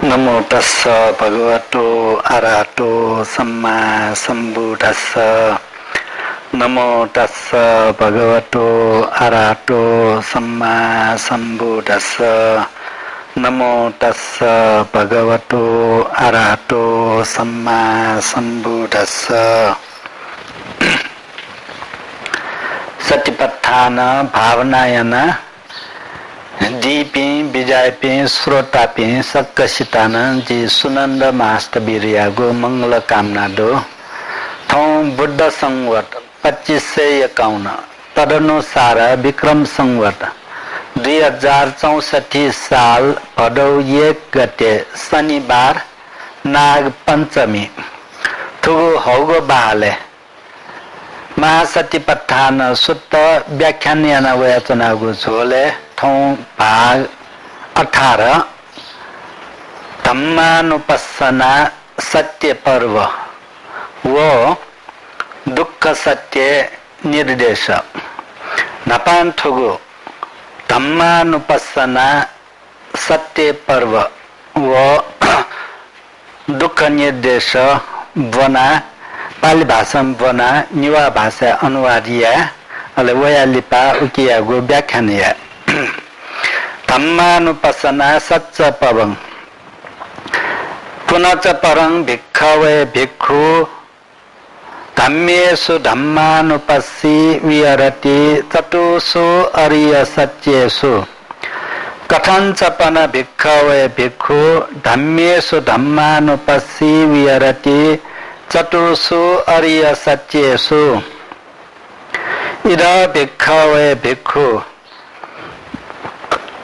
नमो तस्स भगवतो अरहतो सम्मा सम्बुद्धस्स। नमो तस्स भगवतो अरहतो सम्मा सम्बुद्धस्स। नमो तस्स भगवतो अरहतो सम्मा सम्बुद्धस्स। सतिपत्थान भावनायन दीपी विजयपी श्रोतापी सक्कसितान जी सुनंद महास्तवीर्यागो मंगल कामना दो थौ बुद्ध संवत 2551 तदनुसार विक्रम संवत 2064 साल भदौ 1 गते शनिबार नाग पंचमी थुगु हौगो बाले महासतिपत्थान सुत्त व्याख्यान वचनागु झोले थौ भाग 18 धम्मानुपस्सना सत्य पर्व वो दुख सत्य निर्देश नपान थुगु धम्मानुपस्सना सत्य पर्व वो दुख निर्देश बना पाली भाषा बना निवा भाषा अनुवादिया अले वयालिपा उकियागो व्याख्यानिया धम्मानुपस्सना सच्च पवं पुनच परं भिक्खवे भिक्खु धम्मेषु धम्मानुपस्सी विहरति चतुषु अरिय सत्येषु कथञ्च पन भिक्खवे भिक्खु धम्मेषु धम्मानुपस्सी विहरति चतुषु अरिय सत्येषु इद भिक्खवे भिक्खु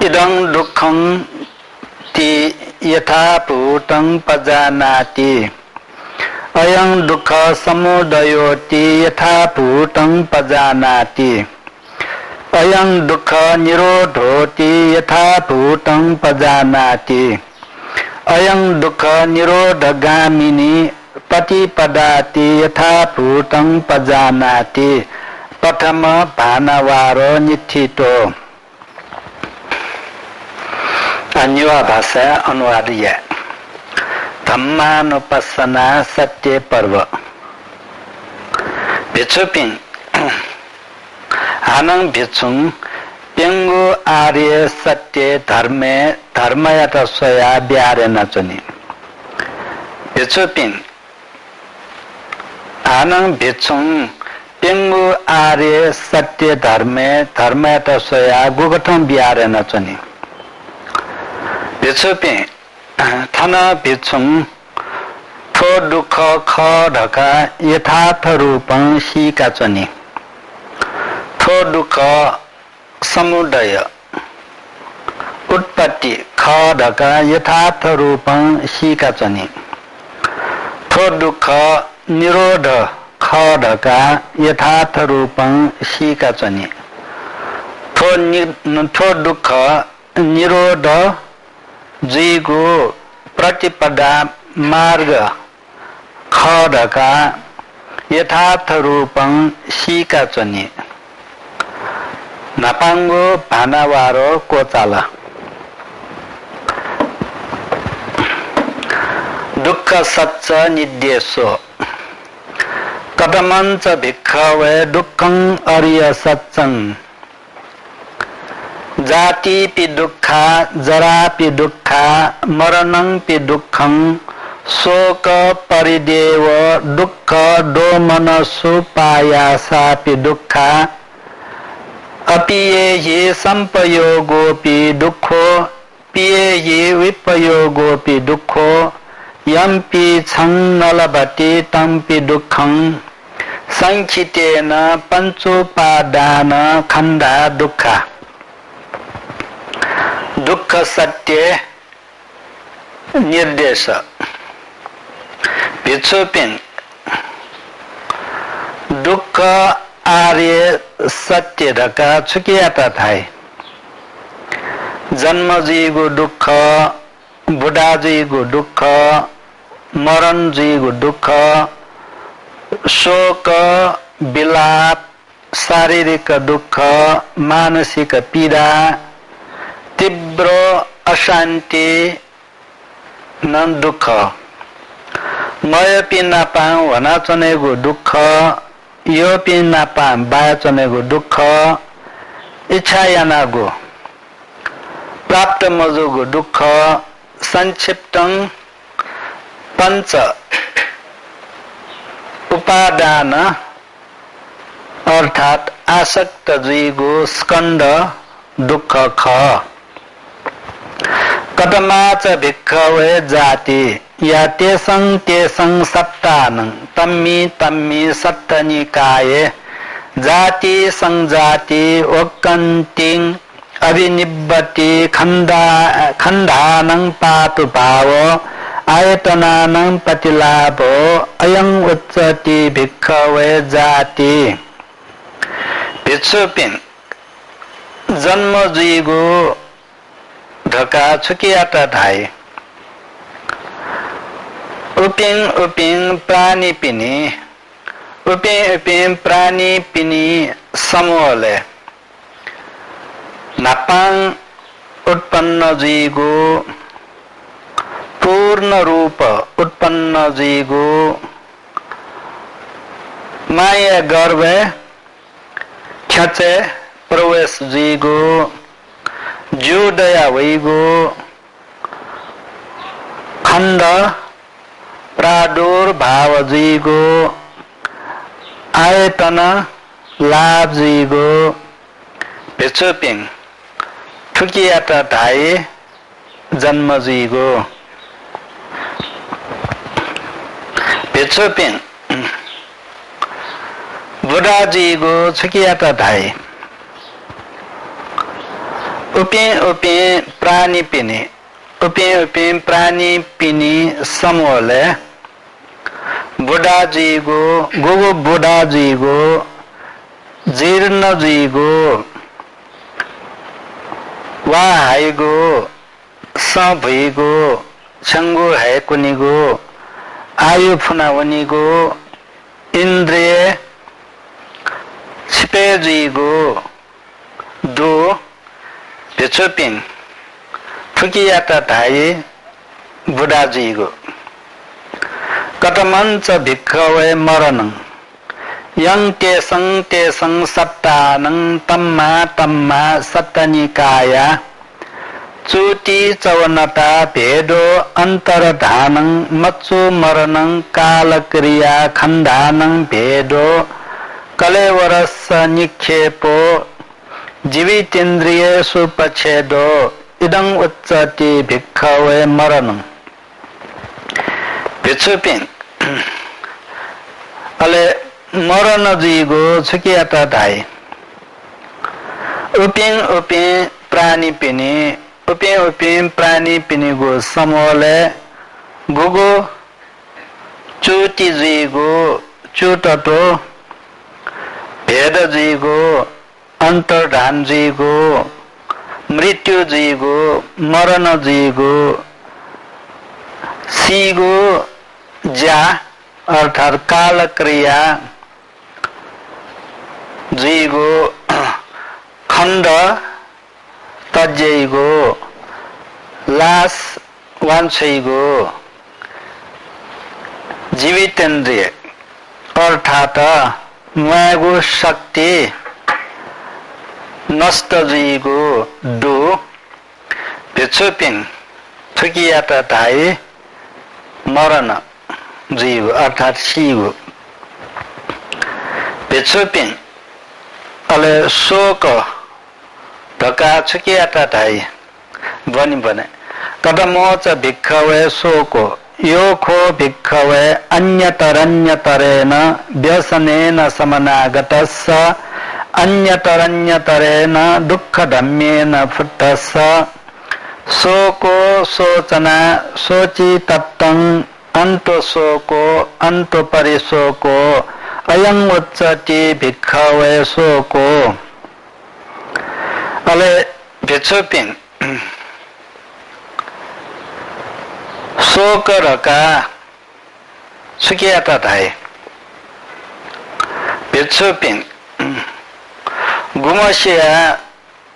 इदं दुःखं ति यथा भूतं पजानाति अयं दुःख समुदयोति यथा भूतं पजानाति अयं दुःख निरोधोति यथा भूतं पजानाति अयं दुःख निरोधगामिनी प्रतिपदाति यथा भूतं पजानाति प्रथम भानवारो निथितो। अन्य भाषा अनुवादिया धम्मानुपस्सना सत्य पर्व भिक्षुपिङ हानं भिक्षुङ पेंगु आर्य सत्य धर्मे धर्मयत स्वया ब्यारे नचनी भिक्षुपिङ हानं भिक्षुङ पेंगु आर्य सत्य धर्मे धर्मयत स्वया गुगठं ब्यारे नचनी भिक्षुपी थन भिक्षुङ थो दुख ख ढका यथार्थ रूपं सिकाचनी थो दुख समुदय उत्पत्ति ख ढका यथार्थ रूपं सिकाचनी थो दुख निरोध ख ढका यथार्थ रूपं सिकाचनी थो दुख निरोध जीगो प्रतिपदा मार्ग खडका यथार्थ रूपं सिकाचनी नपांगो भानावारो कोचाला दुःख सच्च निदेशो कथमंच भिक्खवे दुःखं अरिय सच्चं जाति पि दुःखा जरा पि दुःखा मरणं पि दुःखं शोक परिदेव दुःख दोमनसु पायासा पि दुःखा अपिये हि संपयोगोपि दुःखो पिये हि विपयोगोपि दुःखो यम्पि छं न लभते तम्पि दुःखं संखितेन पंचोपादान खंडा दुःखा दुःख सत्य निर्देश भिक्षुपिङ दुःख आर्य सत्य ढका छुकियाता थाय जन्मजीको दुःख बुढाजीको दुःख मरणजीको दुःख शोक विलाप शारीरिक दुःख मानसिक पीडा तीव्र अशांति न दुःख मयपि नापां वनाचनेको दुःख योपि नापां बायाचनेको दुःख इच्छा यानागो प्राप्त मजोगो दुःख संक्षिप्तं पंच उपादान अर्थात आसक्त जीगो स्कंद दुःख ख कतमाच भिक्खवे जाति या तेसं सत्तानं तम्मी सत्तनिकाये जाति संजाति वक्कन्तिं अभिनिब्बति खंडानं पातु भाव आयतनानं प्रतिलाभो अयं उच्चति भिक्खवे जाति भिक्षुपिन जन्म जीगो ढका छुकियाता ढाई उपिङ प्राणी पिनी समूहले नापाङ उत्पन्न जीगो पूर्ण रूप उत्पन्न जीगो माया गर्भ ख्याचे प्रवेश जीगो जुदया वैगो खण्ड प्रादुर्भाव जीगो आयतन लाभ जीगो भिक्षुपिङ ठुकियाता ढाई जन्म जीगो भिक्षुपिङ बुढा जीगो छुकियाता ढाई उपे प्राणी पिनी समूहले बुढा जीगो गोगो बुढा जीगो जीर्ण जीगो वा हाइगो स भुइगो छंगो है कुनिगो आयु फुनावनिगो इंद्रिय छिपे जीगो दो भिक्षुपिङ ठुकियाता ढाई बुढा जीगो कतमंच भिक्खवे मरणं यं तेसं सत्तानं तम्मा सत्तनिकाया चूटी चवनता भेदो अंतरधानं मच्चु मरणं कालक्रिया खंडानं भेदो कलेवरस निक्षेपो जीवितेन्द्रियेषु पच्छेदो इदं उच्चति भिक्खवे मरणं भिक्षुपिङ अले मरण जीगो छुकियाता ढाई उपिङ प्राणी पिनी गो समूहले गुगो चुटी जीगो चुटटो भेद जीगो अंतर्धान जीगो मृत्यु जीगो मरण जीगो सीगो जा अर्थात काल क्रिया जीगो खंड तज्जैगो लास वांछैगो जीवितेन्द्रिय अर्थात मायागो शक्ति नष्ट जीगो दो भिक्षुपिङ ठुकियाता ढाई मरण जीव अर्थात शिव भिक्षुपिङ अले शोक ढका छुकियाता ढाई बने कदमोच भिक्खवे शोको योखो भिक्खवे अन्यतरन्यतरेण व्यसनेन समनागतस्स अन्यतरन्यतरेण दुःखधम्येन फुट्टस्स शोको शोचना शोचितत्तं अंतो शोको अंतो परिशोको अयं उच्चति भिक्खवे शोको अले भिक्षुपिङ शोक रका छुकियाता ढाई भिक्षुपिङ गुमसिया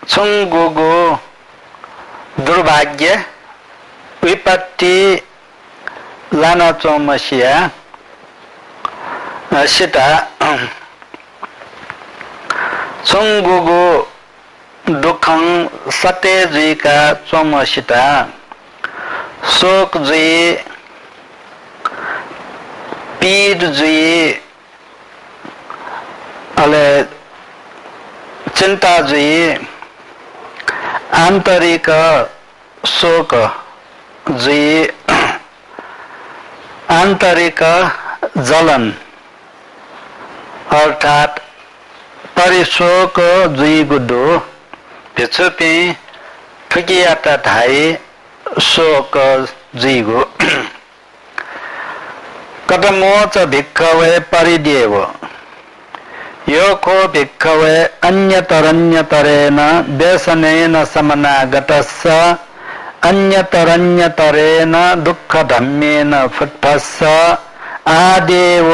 छुङ्गुगो दुर्भाग्य विपत्ति lana chomashia shita Tsunggugu dukhang sate jui ka chomashita sok jui pid jui ale चिंता जी आंतरिक शोक जी आंतरिक जलन अर्थात परिशोक जी गुडो पिछुपी ठुकियाता थाई शोक जी गो कदमोच भिक्खवे परिदेव योको भिक्खवे अन्यतरन्यतरेण व्यसनेन समनागतस्स अन्यतरन्यतरेण दुःखधम्मेन फुट्टस्स आदेव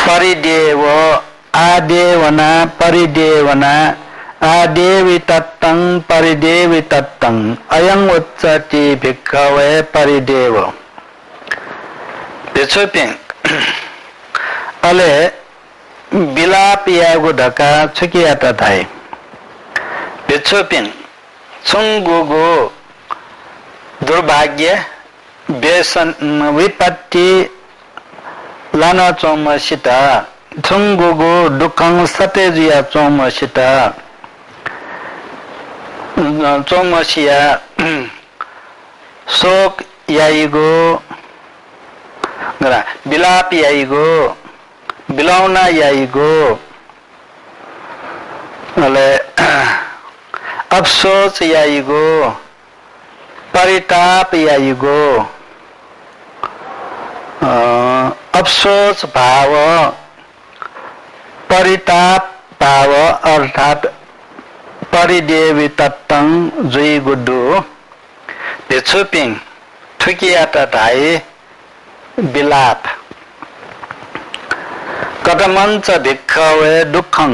परिदेव आदेवना परिदेवना आदेवी तत्तं परिदेवी तत्तं अयं उच्चति भिक्खवे परिदेव भिक्षुपिं अले बिलापियागु ढका छुकियाता थाई भिक्षुपिन छुंगुगु दुर्भाग्य व्यसन विपत्ति लाना चोमसिता छुंगुगु दुखं सतेजिया चोमसिता चोमसिया शोक याइगो गरा बिलाप याइगो बिलाउना याइगो अले अफसोस याइगो परिताप याइगो अफसोस भाव परिताप भाव अर्थात परिदेवी तत्तं जुई गुड्डु भिक्षुपिं ठुकियाता थाई बिलाप कदमंच भिक्खवे दुःखं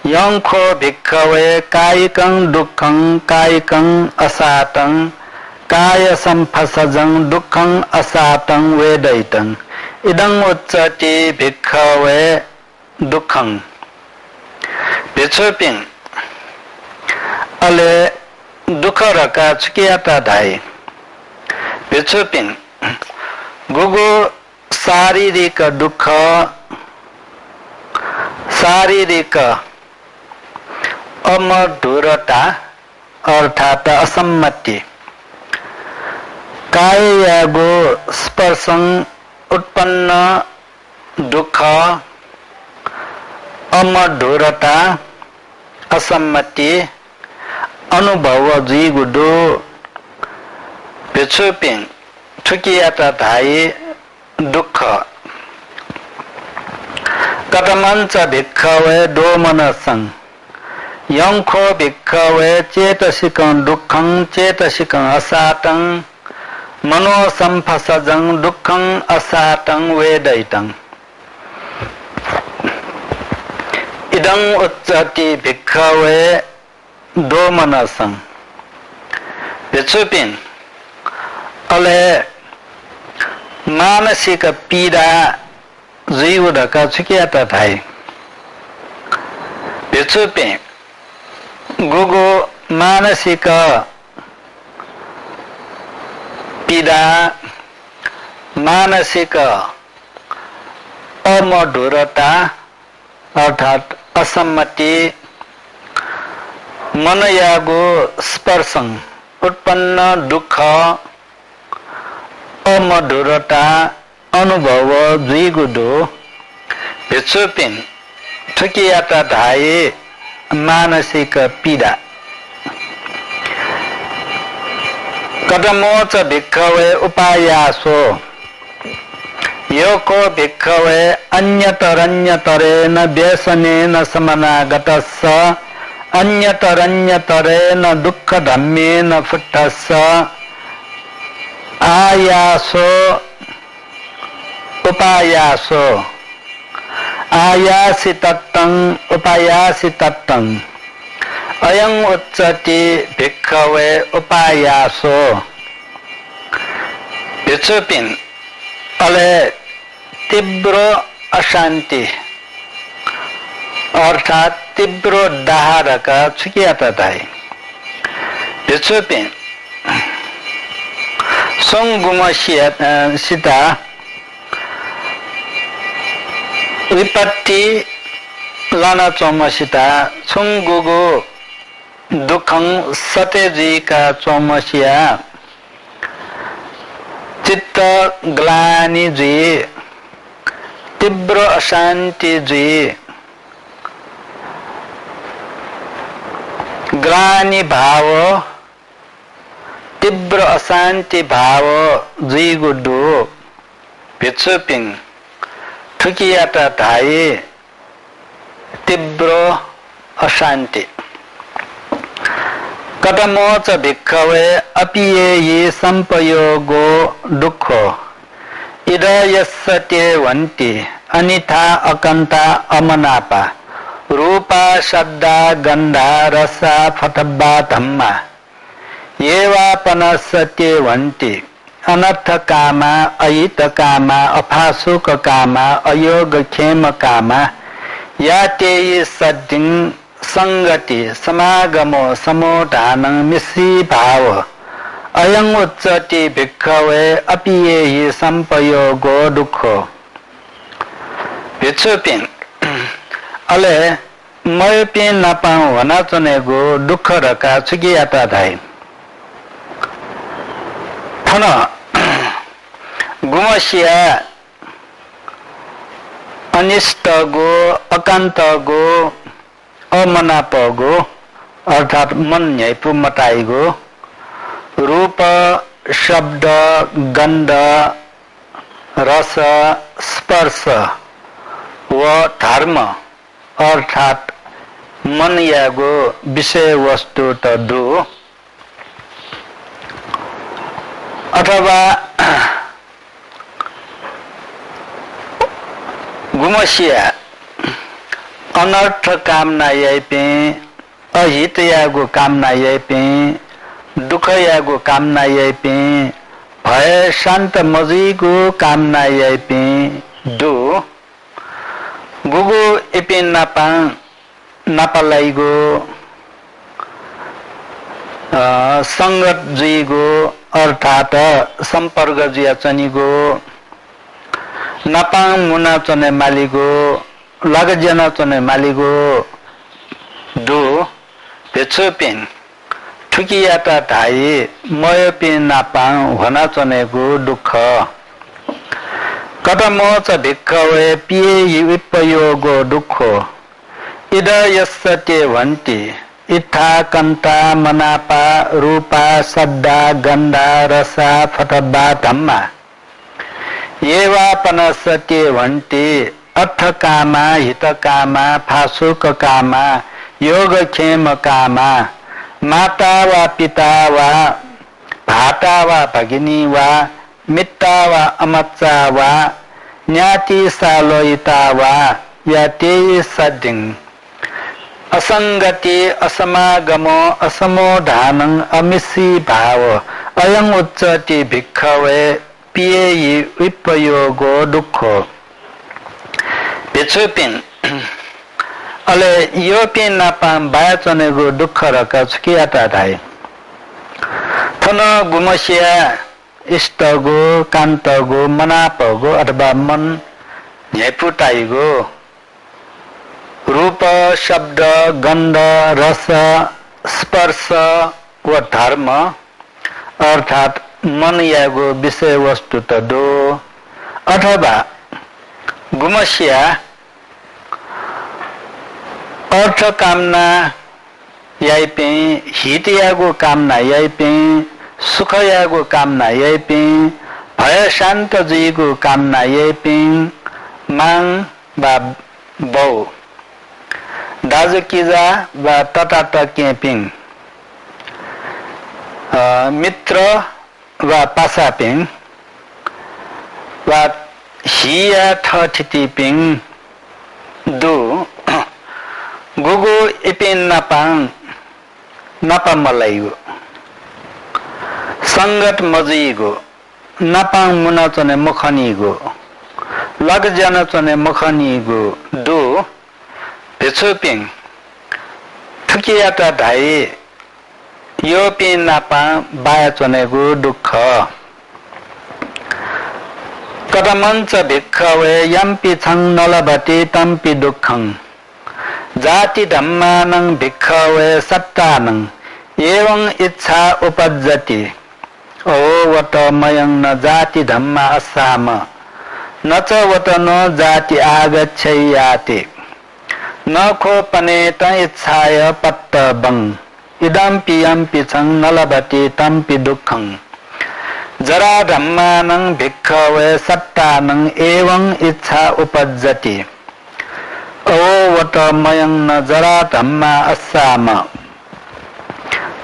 यंखो भिक्खवे कायिकं दुःखं कायिकं असातं काय संफसजं दुःखं असातं वेदयितं इदं उच्चति भिक्खवे दुःखं भिक्षुपिं अले दुःख रका छुकियाता धाई भिक्षुपिं गुगु शारीरिक दुःख शारीरिक अमधुरता अर्थात असम्मति काययागो स्पर्शं उत्पन्न दुःख अमधुरता असम्मति अनुभव जी गुडो भिक्षुपिं ठुकियाता धाई दुःख कथमंच भिक्खवे दोमनसं यंखो भिक्खवे चेतसिकं दुःखं चेतसिकं असातं मनो संफसजं दुःखं असातं वेदयितं इदं उच्चति भिक्खवे दोमनसं भिक्षुपिं अले मानसिक पीड़ा जीव ढका छुकियाता थाई भिक्षुपिं गुगु मानसिक पीड़ा मानसिक अमधुरता अर्थात असम्मति मनयागो स्पर्शं उत्पन्न दुःख अमधुरता अनुभव द्विगुडो भिक्षुपिं ठुकियाता धाई मानसिक पीड़ा कदमोच भिक्खवे उपायासो योको भिक्खवे अन्यतरन्यतरेण व्यसनेन समनागतस्स अन्यतरन्यतरेण दुःखधम्मेन फुट्टस्स आयासो उपायासो आयासि तत्तं उपायासि तत्तं अयं उच्चति भिक्खवे उपायासो भिक्षुपिन अले तीव्र अशान्ति अर्थात तीव्र दाहारका छुकियाता दाई भिक्षुपिन संगुमसिता विपत्ति लाना चौमसिता छुङ्गुगो दुखं सतेजीका चौमसिया चित्त ग्लानि जी तीव्र अशान्ति जी ग्लानि भाव तीव्र अशान्ति भाव जी गुड्डु भिक्षुपिङ ठुकियाता धाये तीव्र अशान्ति कथमो च भिक्खवे अपिये संपयोगो दुःखो इद यस्य ते वन्ति अनिथा अकन्ता अमनापा रूपा शब्दा गन्धा रसा फटब्बा धम्मा येवापनस्यते वन्ति अनर्थ कामा अहित कामा अफासुक कामा अयोग क्षेम कामा या ते सद्दिं संगति समागमो समोधान मिश्री भाव अयं उच्चति भिक्खवे अपिये संपयोगो दुःखो भिक्षुपिन अले मयपिन नपाउ भना चुनेगो दुःख रका छुकियाता धाइ थन गुमसिया अनिष्टगो अकान्तगो अमनापगो अर्थात मन न्यायपु मटाइगो रूप शब्द गन्ध रस स्पर्श व धर्म अर्थात मन यागो विषय वस्तु त दु अथवा गुमसिया अनर्थ कामना याइपे अहित यागो कामना याइपे दुख यागो कामना याइपे भय शान्त मजीगो कामना याइपे दु गुगु इपे नापालाइगो संगत जुइगो अर्थात संपर्क जुया चनिगो नापाङ मुना चने मालिगो लगजना चने मालिगो दु भिक्षुपिन ठुकियाता धाइ मयपिन नापाङ भना चनेगो दुःख कथमो च भिक्खवे पिये विपयोगो दुःखो इद यस्य ते वन्ति इत्था कन्ता मनापा रूपा सद्दा गन्धा रसा फटब्बा धम्मा येवापनस्यते वन्ति अर्थ कामा हित कामा फासुक कामा योग क्षेम कामा माता वा पिता वा भाता वा भगिनी वा मित्ता वा अमच्चा वा ज्ञाति सालोयिता वा या ते सद्दिं असंगति असमागमो असमोधानं अमिश्री भाव अयं उच्चति भिक्खवे पिये विपयोगो दुःखो भिक्षुपिन अले यो पिन नापाम बाया चनेगो दुःख रका छुकियाता धाइ थन गुमसिया इष्टगो कान्तगो मनापगो अथवा मन न्यायपुटाइगो रूप शब्द गन्ध रस स्पर्श व धर्म अर्थात मन यागो विषय वस्तु त दो अथवा गुमसिया अर्थ कामना याइपे हित यागो कामना याइपे सुख यागो कामना याइपे भय शान्त जीगो कामना याइपे माङ बा बौ दाजु किजा वा तटाट केपिङ मित्र वा पासापिङ वा हिया ठितिपिङ दु गुगु इपिन नापाङ नापामलाइगो संगत मजीगो नापाङ मुना चने मुखनीगो लग जान चने मुखनीगो दु भिचुपिङ थुकियाटा धाई यो पिन नापा बाया चनेगो दुःख कदमञ्च भिक्खवे यम्पि छङ नलभति तम्पि दुःखं जाति धम्मानं भिक्खवे सत्तानं एवं इच्छा उपज्जति ओ वत मयं न जाति धम्मा अस्साम न च वत न जाति आगच्छयाति न खोपनेत इच्छाय पत्तबं इदम्पि यम्पि छङ नलभति तम्पि दुःखं जरा धम्मानं भिक्खवे सत्तानं एवं इच्छा उपज्जति ओ वत मयं न जरा धम्मा अस्साम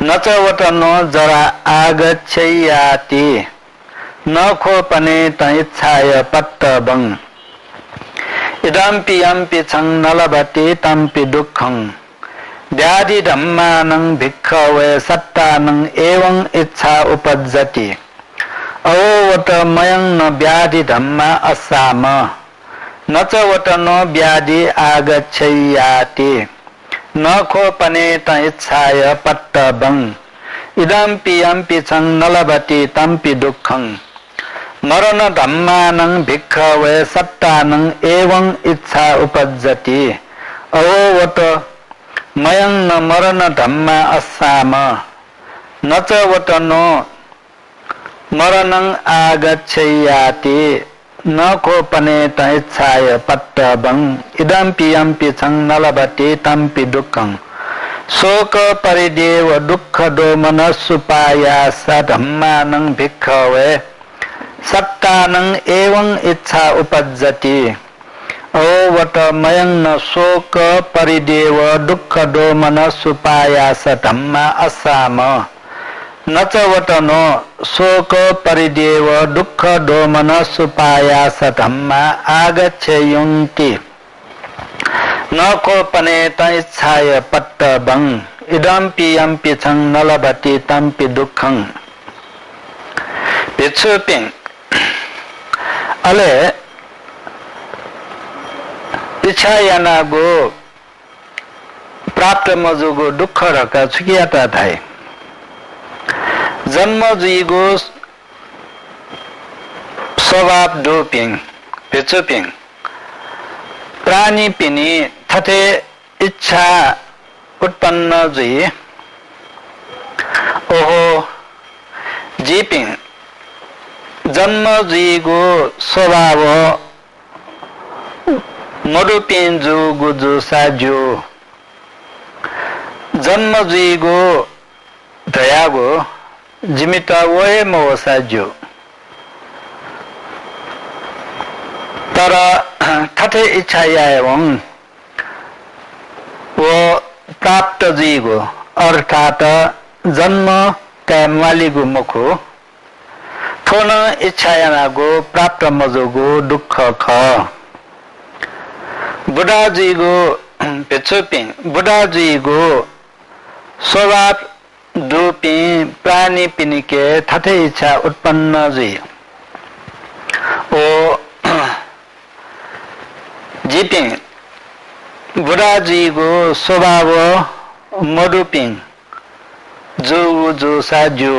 न च वत न जरा आगच्छयाति न खोपनेत इच्छाय पत्तबं इदम्पि यम्पि छङ नलभति तम्पि दुःखं व्याधि धम्मानं भिक्खवे सत्तानं एवं इच्छा उपज्जति ओ वत मयं न व्याधि धम्मा अस्साम न च वत न व्याधि आगच्छयाति न खोपनेत इच्छाय पत्तबं इदम्पि यम्पि छङ नलभति तम्पि दुःखं मरण धम्मानं भिक्खवे सत्तानं एवं इच्छा उपज्जति ओ वत मयं न मरण धम्मा अस्साम न च वत न मरणं आगच्छयाति न कोपनेत इच्छाय पत्तबं इदम्पि यम्पि छङ नलभति तम्पि दुःखं शोक परिदेव दुःख दोमनस्सुपायास धम्मानं भिक्खवे सत्तानं एवं इच्छा उपज्जति ओ वत मयं न शोक परिदेव दुःख दोमनस्सुपायास धम्मा अस्साम न च वत न शोक परिदेव दुःख दोमनस्सुपायास धम्मा आगच्छन्ति न कोपनेत इच्छाय पत्तबं इदम्पि यम्पि छङ नलभति तम्पि दुःखं भिक्षुपिङ अले इच्छा यानागो प्राप्त मजुगो दुःख रका छुकियाता थाई जन्म जुइगो स्वभाव डोपिङ भिचुपिङ प्राणी पिनी थथे इच्छा उत्पन्न जुइ ओहो जीपिङ जन्म जुइगो स्वभाव मडुपिन जुगु जुसाजु जन्म जुइगो दयागो जिमिता वए मवसाजु तर थथे इच्छा एवं वो प्राप्त जीगो अर्थात जन्म कैमालीगो मुखो थोन इच्छा यानागो प्राप्त मजोगो दुःख ख बुढाजीगो पेचोपिङ बुढाजीगो स्वभाव डुपी प्राणी पिनिके थथे इच्छा उत्पन्न जी ओ जीपिङ बुढाजीगो स्वभाव मडुपिङ जो जो साजु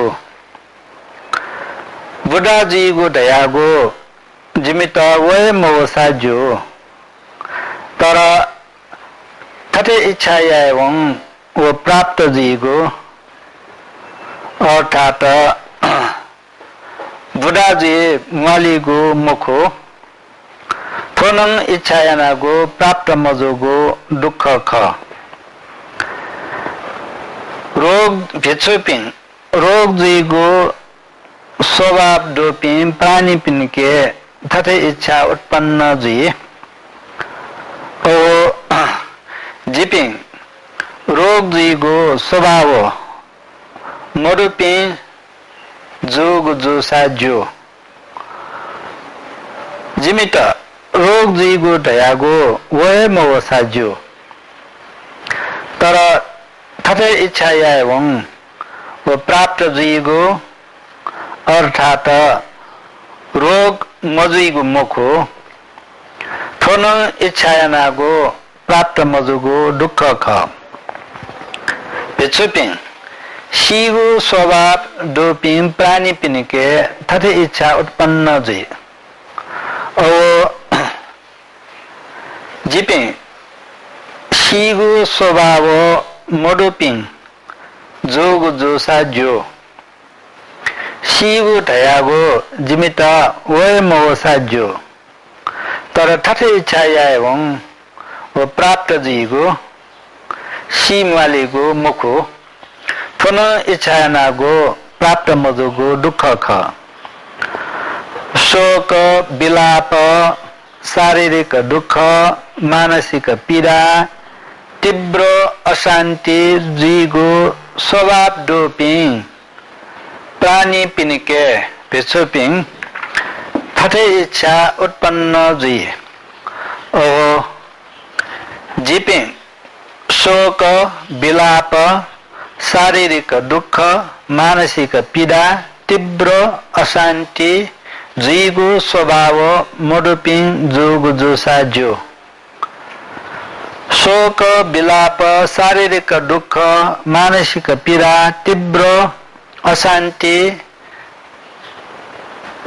बुढाजीगो दयागो जिमित वय मवसाजु तर थथे इच्छा एवं वो प्राप्त जीगो अर्थात बुढाजी मालीगो मुखो थोनङ इच्छा यानागो प्राप्त मजोगो दुःख ख रोग भिचुपिङ रोग जीगो स्वभाव डोपिङ प्राणी पिनके थथे इच्छा उत्पन्न जी ओ जीपिङ रोग जीगो स्वभाव मरुपिङ जुग जुसाजु जिमित रोग जीगो दयागो वय मवसाजु तर थथे इच्छा एवं वो प्राप्त जीगो अर्थात रोग मजुइगु मुखो थोन इच्छायनागो प्राप्त मजुगो दुःख ख बेचुपिङ शिगु स्वभाव डोपिङ प्राणी पिनिके थथे इच्छा उत्पन्न जुइ ओ जिपिङ शिगु स्वभाव मोडोपिङ जोगु जोसा जो शिगु धयागो जिमिता वय मोसा जो तर थथे इच्छा याएवं वो प्राप्त जीगो शिमालिगो मुखो थोन इच्छानागो प्राप्त मजुगो दुःख ख शोक विलाप शारीरिक दुःख मानसिक पीडा तीव्र अशान्ति जीगो स्वभाव डोपिङ प्राणी पिनिके भिचुपिङ थथे इच्छा उत्पन्न जुइ ओ जिपिङ शोक विलाप शारीरिक दुःख मानसिक पीडा तीव्र अशान्ति जुइगो स्वभाव मोडुपिङ जोगु जोसा जो शोक विलाप शारीरिक दुःख मानसिक पीडा तीव्र अशान्ति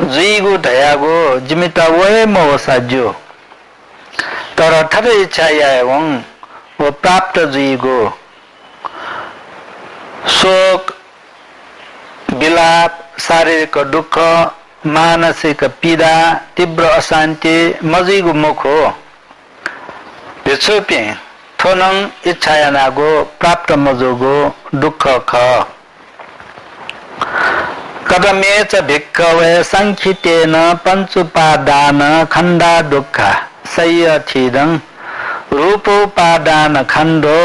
जुइगु धयागो जिमिता वय मोसा जो तर थथे इच्छा याएवं वो प्राप्त जुइगो शोक विलाप शारीरिक दुःख मानसिक पीडा तीव्र अशान्ति मजुइगु मुखो भिचुपिङ थोनं इच्छायनागो प्राप्त मजुगो दुःख ख कदमे च भिक्खवे संखितेन पंचुपादान खंडा दुःख सय्यथिदं रूपोपादान खंडो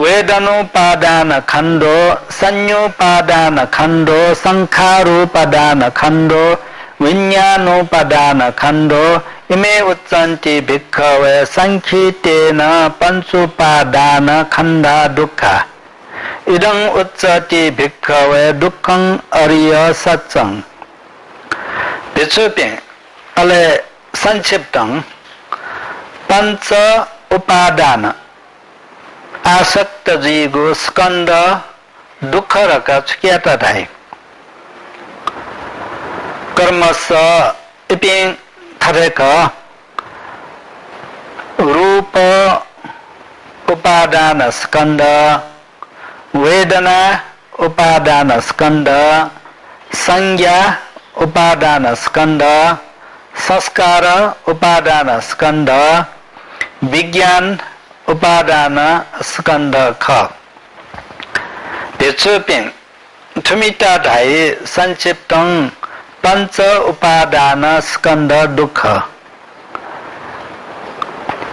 वेदनोपादान खंडो संयोपादान खंडो संखारोपादान खंडो विज्ञानोपादान खंडो इमे उच्चन्ति भिक्खवे संखितेन पंचुपादान खंडा दुःख इदं उच्चति भिक्खवे दुःखं अरिय सत्सं भिचुपिङ अले संक्षिप्तं पंच उपादान आसक्त जीगो स्कंद दुःख रका छुक्याता धाइ कर्मस इपिङ थरेक रूप उपादान स्कंद वेदना उपादान स्कंद संज्ञा उपादान स्कंद संस्कार उपादान स्कंद विज्ञान उपादान स्कंद ख भिचुपिङ थुमिता धाइ संक्षिप्तं पंच उपादान स्कंद दुःख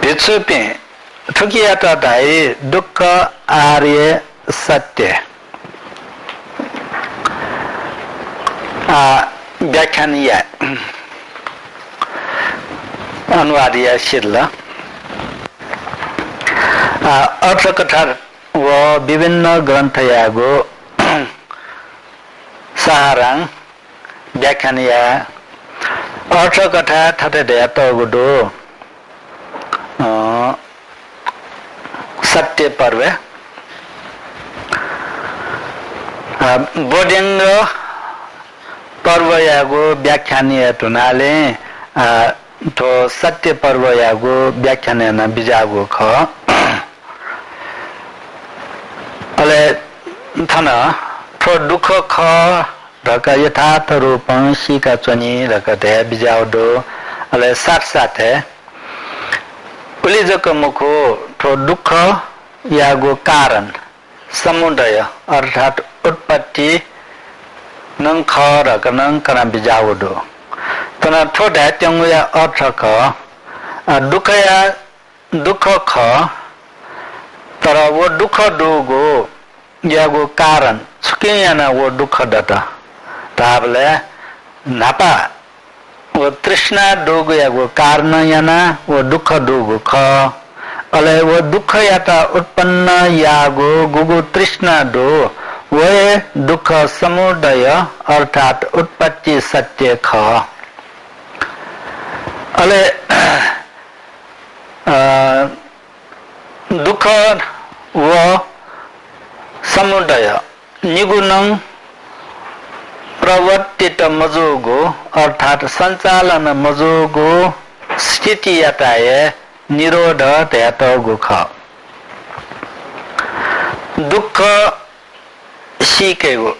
भिचुपिङ थुकियाता धाइ दुःख आर्य सत्य व्याख्यानीय अनुवादीय शिल अर्थकथा व विभिन्न ग्रन्थयागो साराङ व्याख्यानीय अर्थकथा थते दयातगुडो सत्य पर्व बोडेङ्ग पर्व यागो व्याख्यानीय तुनाले तो सत्य पर्व यागो व्याख्यानीय न बिजागो ख अले थन थो दुःख ख ढका यथार्थ रूपं सिका चनी ढका दे बिजाउडो अले साथ साथे उलिजक मुखो थो दुःख यागो कारण समुदय अर्थात उत्पत्ति नंग ख रक नंग कना बिजाउडो तना थो ढा त्यंगया अर्थ ख दुःख या दुःख ख तर वो दुःख दोगो यागो कारण छुकेयाना वो दुःख दता ताबले नापा वो तृष्णा दोगो यागो कारण याना वो दुःख दोगो ख अले वो दुःख याता उत्पन्न यागो गुगु तृष्णा दो वे दुख समुदय अर्थात उत्पत्ति सत्य ख अले दुख व समुदय निगुणं प्रवर्तित मजोगो अर्थात संचालन मजोगो स्थिति यताय निरोध त्यातगो ख दुख सीकेगो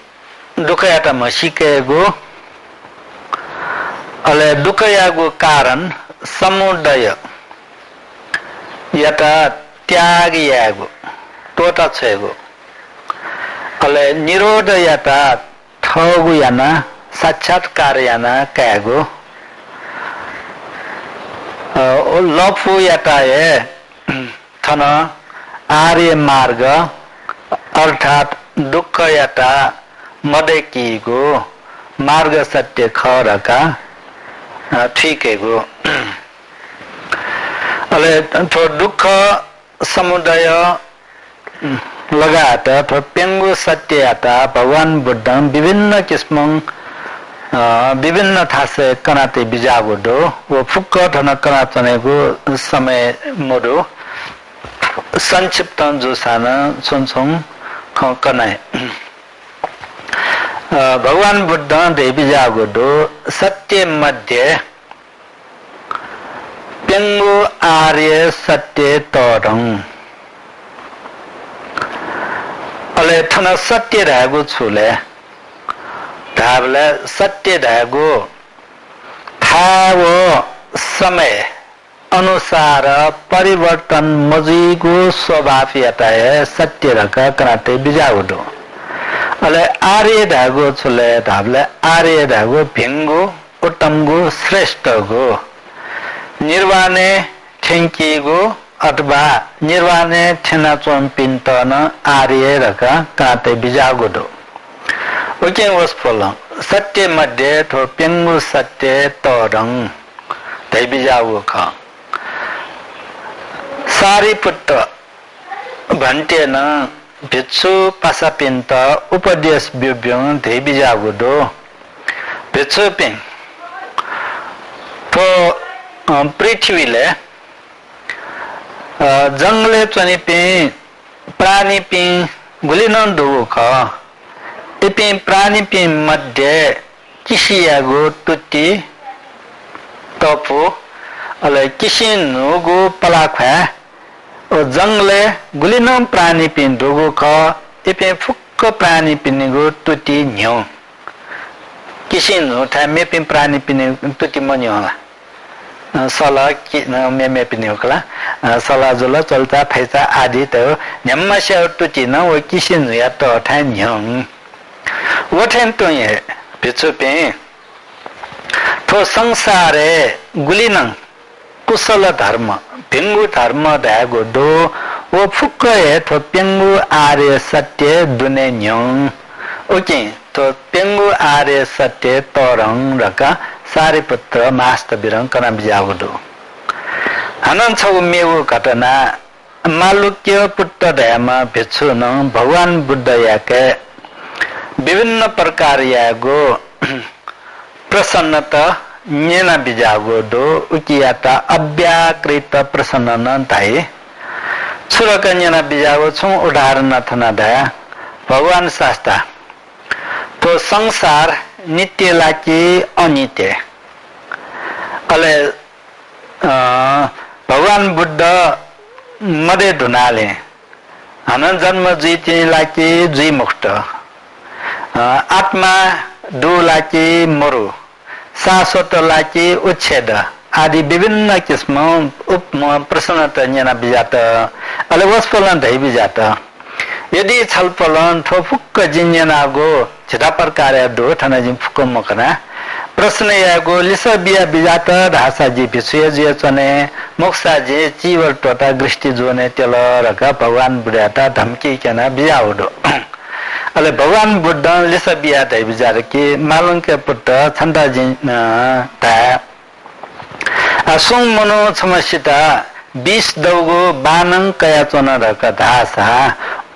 दुख याता म सीकेगो अले दुख यागो कारण समुदय यता त्याग यागो टोटा छेगो अले निरोध यता ठगु याना साक्षात्कार याना कैगो लफु यताए थन आर्य मार्ग अर्थात दुख यता मदेकीगो मार्ग सत्य खरका ठीकेगो अले थो दुख समुदय लगात थो पेंगु सत्य याता भगवान बुद्ध विभिन्न किस्म विभिन्न थासे कनाते बिजागोडो वो फुक्क थन कनाचनेको समय मोडो संक्षिप्त जुसान सुनसुङ कनाए भगवान बुद्ध देवी जागोडो सत्य मध्य पेंगु आर्य सत्य तोरङ अले थन सत्य रहेको छुले धारले सत्य रहेको थावो समय अनुसार परिवर्तन मजीको स्वभाव यताए सत्य रका कराते बिजागोडो अले आर्य धागो छुले धाबले आर्य धागो भिंगो उत्तमगो श्रेष्ठगो निर्वाणे ठेंकीगो अथवा निर्वाणे ठेना चोम्पिन्तन आर्य रका काते बिजागोडो ओके वस्फल सत्य मध्ये थो पेंगु सत्य तोरङ तै बिजागो ख सारिपुत्र भन्टेन भिक्षु पासापिन्त उपदेश बिब्यङ धै बिजागोडो भिक्षु पिङ थो पृथ्वीले जंगले चनी पे प्राणी पे गुलिन दुगो ख इपे प्राणी पे मध्य किसियागो तुति तपो अले किसी नुगो पलाखा ओ जंगले गुलिन प्राणी पे दुगो ख इपे फुक्क प्राणी पिनेगो तुति न्यो किसी नु था मे पे प्राणी पिने तुति मन्यो सला कि मे पिने होकला सला जुला चलता फैसा आदि तो न्यम्मा से तुति न वो किसी नु या तो था न्यों वो ठेन तो ये पिछु पे तो संसारे गुलिनंग कुशल धर्म पिंगु धर्म दागो दो वो फुक्क है तो पिंगु आर्य सत्य दुने न्यों ओके तो पिंगु आर्य सत्य तोरङ रका सारिपुत्र मास्तबिरङ कना बिजागोडो अनन्त मेउ घटना मालुक्य पुत्र दयामा भिक्षु न भगवान बुद्ध याके विभिन्न प्रकार यागो प्रसन्नता नेना बिजागोडो उकियाता अव्याकृत प्रसन्न ताई छुरक नेना बिजागो छु उदाहरण नथना दया भगवान शास्त्र तो संसार नित्य लाकी अनित्य अले भगवान बुद्ध मदे धुनाले हन जन्म जीति लाकी जी मुक्त आत्मा दो लाकी मरु शाश्वत लाकी उच्छेद आदि विभिन्न किस्म उप प्रसन्नता न्याना बिजात अले वस्फलन धै बिजात यदि छलफलन थोफुक्क जिन्यनागो छिटा प्रकार दो थना जिन फुक्क मकना प्रश्न यागो लिस बिया बिजात धासा जी पिसुय जे चने मोक्सा जे जीवर टोटा दृष्टि जोने तेल रका भगवान बुढाता धमकी केना बियाउडो अले भगवान बुद्ध लिस बिया धै बिजार के मालुङके पुत्र छन्दा जिन ता असुङ मनो समस्यता 20 दौगो बानङ कया चन रका धासा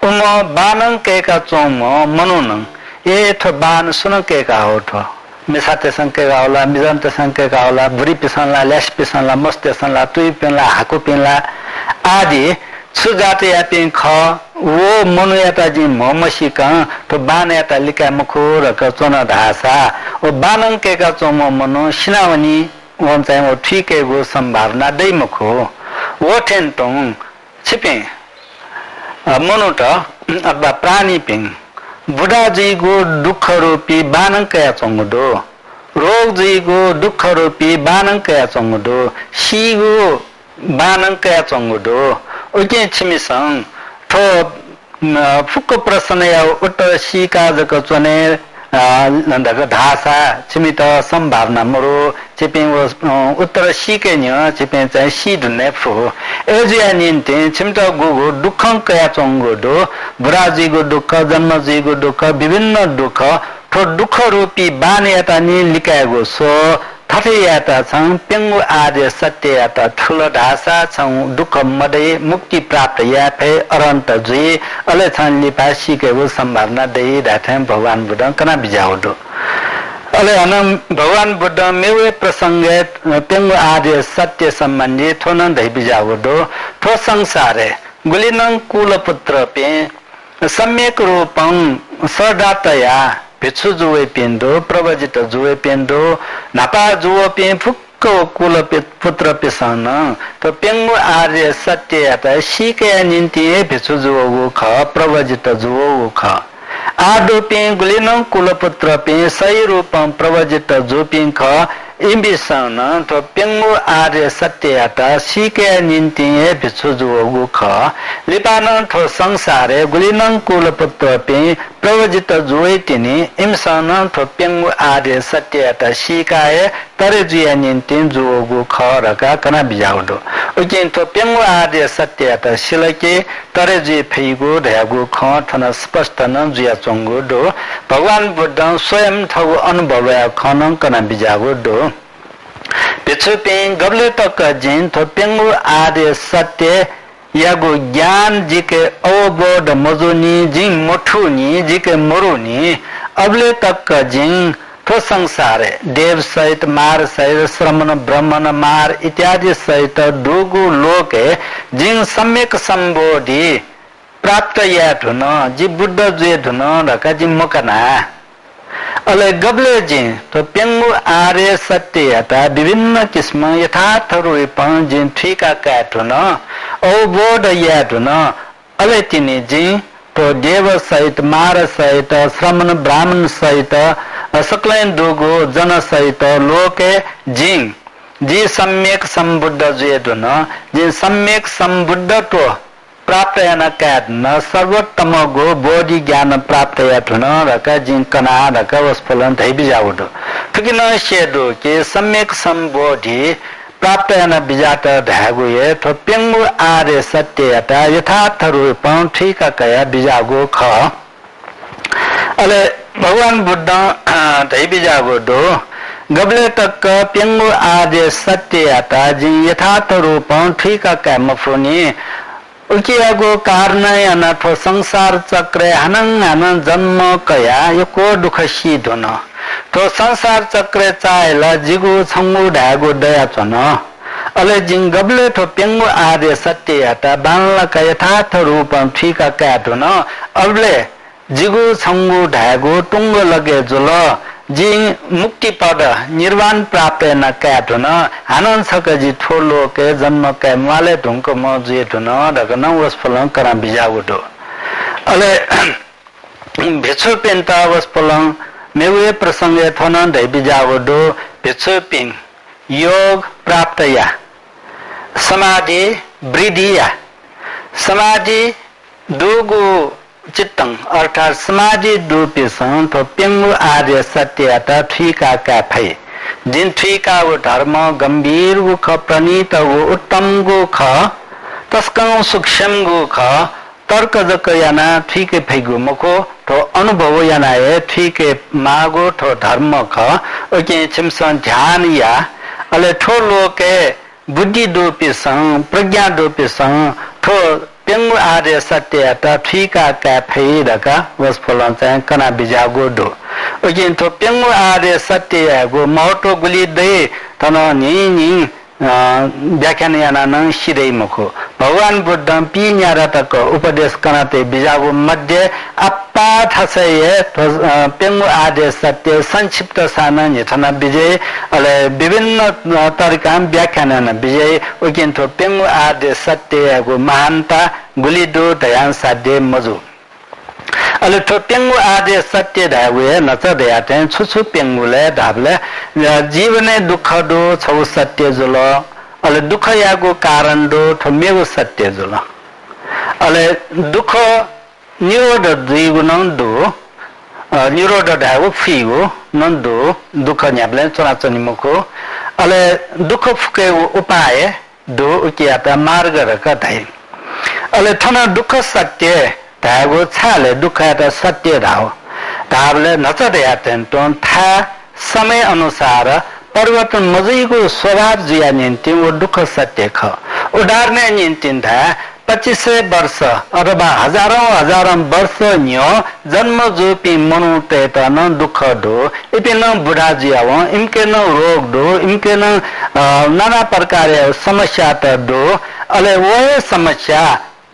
बानंग के का चोम मनुनंग ये थो बान सुन के का हो थो मिसाते संके का होला मिजंत संके का होला बुरी पिसनला लेस पिसनला मस्ते सनला तुई पिनला हाकु पिनला आदि सुजाते या पिन ख वो मनु याता जी मोमसी का तो बान याता लिका मुखो र क चोन धासा ओ बानंग के का चोम मनु सिनावनी वन चाहिँ वो ठीक है वो संभावना दै मुखो वो ठेन तों छिपे मनु त अथवा प्राणी पिङ बुढाजीको दुःख रूपी बानङ्कया चङ्गुडो रोगजीको दुःख रूपी बानङ्कया चङ्गुडो सिगो बानङ्कया चङ्गुडो उके छिमिसङ ठो फुक्को प्रश्न या उट सिका जक चने नन्दक धासा छिमित संभावना मरो चिपिङ उत्तर सिके न चिपिङ चाहिँ सि धुने फु एजिया निन्ते छिमित गुगु दुःखं कया चंगोडो बुराजीको दुःख जन्मजीको दुःख विभिन्न दुःख ठो दुःख रूपी बानेता नि लिकाएको सो थथे याता छं पेंगु आर्य सत्य याता ठुलो ढासा छं दुःख मदे मुक्ति प्राप्त या फे अरन्त जुई अले छन लिपा सिकेको संभावना दे दाथे भगवान बुद्ध कना बिजाउदो अले अन भगवान बुद्ध मेवे प्रसंगे पेंगु आर्य सत्य सम्बन्धी थोन दै बिजाउदो थो संसारे गुलिनं कुलपुत्र पे सम्यक रूपं सदातया भिक्षु जुवे पेन्दो प्रवजित जुवे पेन्दो नापा जुवे पे फुक्को कुल पुत्र पेसन तो पेंगु आर्य सत्य याता सिके निन्ति भिक्षु जुवो ख प्रवजित जुवो ख आदो पे गुलिनं कुल पुत्र पे सही रूपं प्रवजित जुपिं ख इम्बिसन तो पेंगु आर्य सत्य याता सिके निन्ति भिक्षु जुवो ख लिपान थो संसारे गुलिनं कुल पुत्र पे प्रवजित जुवे तिनी इमसन थो पेंगु आर्य सत्य याता सिकाए तरे जुया निन्ति जुवो ख रका कना बिजाउदो उकिन थो पेंगु आर्य सत्य याता सिलके तरे जुय फेगु ढयागु ख थन स्पष्ट न जुया चंगु दो भगवान बुद्ध स्वयं थगु अनुभव या खन कना बिजागु दो पिछु पे गबले तक जिन थो पेंगु आर्य सत्य यागो ज्ञान जिके अवबोध मजुनी जिंग मोठुनी जिके मरुनी अबले तक जिंग थो संसार देव सहित मार सहित श्रमण ब्रह्मण मार इत्यादि सहित दुगु लोके जिंग सम्यक संबोधि प्राप्त या धुन जी बुद्ध जुए धुन रका जी मकना अले गबले जी तो पेंगु आर्य सत्य याता विभिन्न किस्म यथार्थ रूपं जिन ठीका काटुन अवबोध याटुन अले तिनी जी तो देव सहित मार सहित श्रमण ब्राह्मण सहित सकलैन दुगो जन सहित लोके जिन जी सम्यक संबुद्ध जुएदुन जिन सम्यक संबुद्धत्व प्राप्त याना काटन सर्वोत्तम गो बोधि ज्ञान प्राप्त याटुन रका जिन कना रका वस्फलन धै बिजाउदो ठुकिन सेदो के सम्यक संबोधि प्राप्त याना बिजात धागुए थो पेंगु आर्य सत्य याता यथार्थ रूपं ठीका कया बिजागो ख अले भगवान बुद्ध धै बिजागो दो गबले तक पेंगु आर्य सत्य याता जि यथार्थ रूपं ठीका कया मफुनी उकियागो कारण अनाथ संसार चक्र हनंग हनंग जन्म कया यो दुख सिधुन तो संसार चक्र चाहेला जिगु छंगु ढागु दया चन अले जिंग गबले तो पेंगु आर्य सत्य याता बानला का यथार्थ रूपं ठीका काटुन अबले जिगु छंगु ढागु टुंग लगे जुल जिंग मुक्ति पद निर्वाण प्राप्त न काटुन आनंद सकजी ठोलो के जन्म के माले ढुंक म जुए ठुन दगन वस्फलं करा बिजाउदो अले भिक्षु पेन्ता वस्फलं मेवे प्रसंगे थन दै बिजाउदो भिक्षु पिन योग प्राप्त या समाधि वृद्धि या समाधि दुगु चित्तंग अर्थात समाधि दुपिसं तो पेंगु आर्य सत्यता ठीका का फै जिन ठीका वो धर्म गंभीर वो ख प्रणीत वो उत्तम गो ख तस्कं सूक्ष्म गो ख तर्क जक याना ठीक फैगु मको तो अनुभव याना ए ठीक मागो तो धर्म ख ओके छिमसन ध्यान या अले ठो लोके बुद्धि दुपिसं प्रज्ञा दुपिसं ठो पेंगु आर्य सत्य ता ठीका कैफे रका वस फलन चाहिँ कना बिजागो दो ओकिन तो पेंगु आर्य सत्य गो मोटो गुली दे तन नि व्याख्यान याना न सिरै मुखो भगवान बुद्ध पिन्यारा तक उपदेश कनाते बिजागो मध्य अप्पा थसये पेंगु आर्य सत्य संक्षिप्त साना निथना विजय अले विभिन्न तरिका व्याख्यान न विजय ओकिन तो पेंगु आर्य सत्य गो महानता गुलिदो दयान साध्य मजु अले तो पेंगु आर्य सत्य धावे नच दयाते छुछु पेंगुले धाबले जीवने दुख दो छौ सत्य जुल अले दुख यागो कारण दो थमेगो सत्य जुल अले दुख निरोध दुईगुण दो निरोध धागो फिगो नन्दो दुख न्याबले चनाचनी मुखो अले दुख फुके उपाय दो उकियाता मार्ग रका धाइ अले थना दुख सत्य धागो छाले दुख याता सत्य धाव धावले नच दयातेन तोन था समय अनुसार परिवर्तन मजैको स्वभाव जिया निन्ति वो दुख सत्य ख उदाहरण निन्ति था 2500 वर्ष अथवा हजारौं वर्ष न्यो जन्म जोपी मनुते त न दुख दो इपे न बुढा जियाव इनके न रोग दो इनके न नाना प्रकार समस्या त दो अले वो समस्या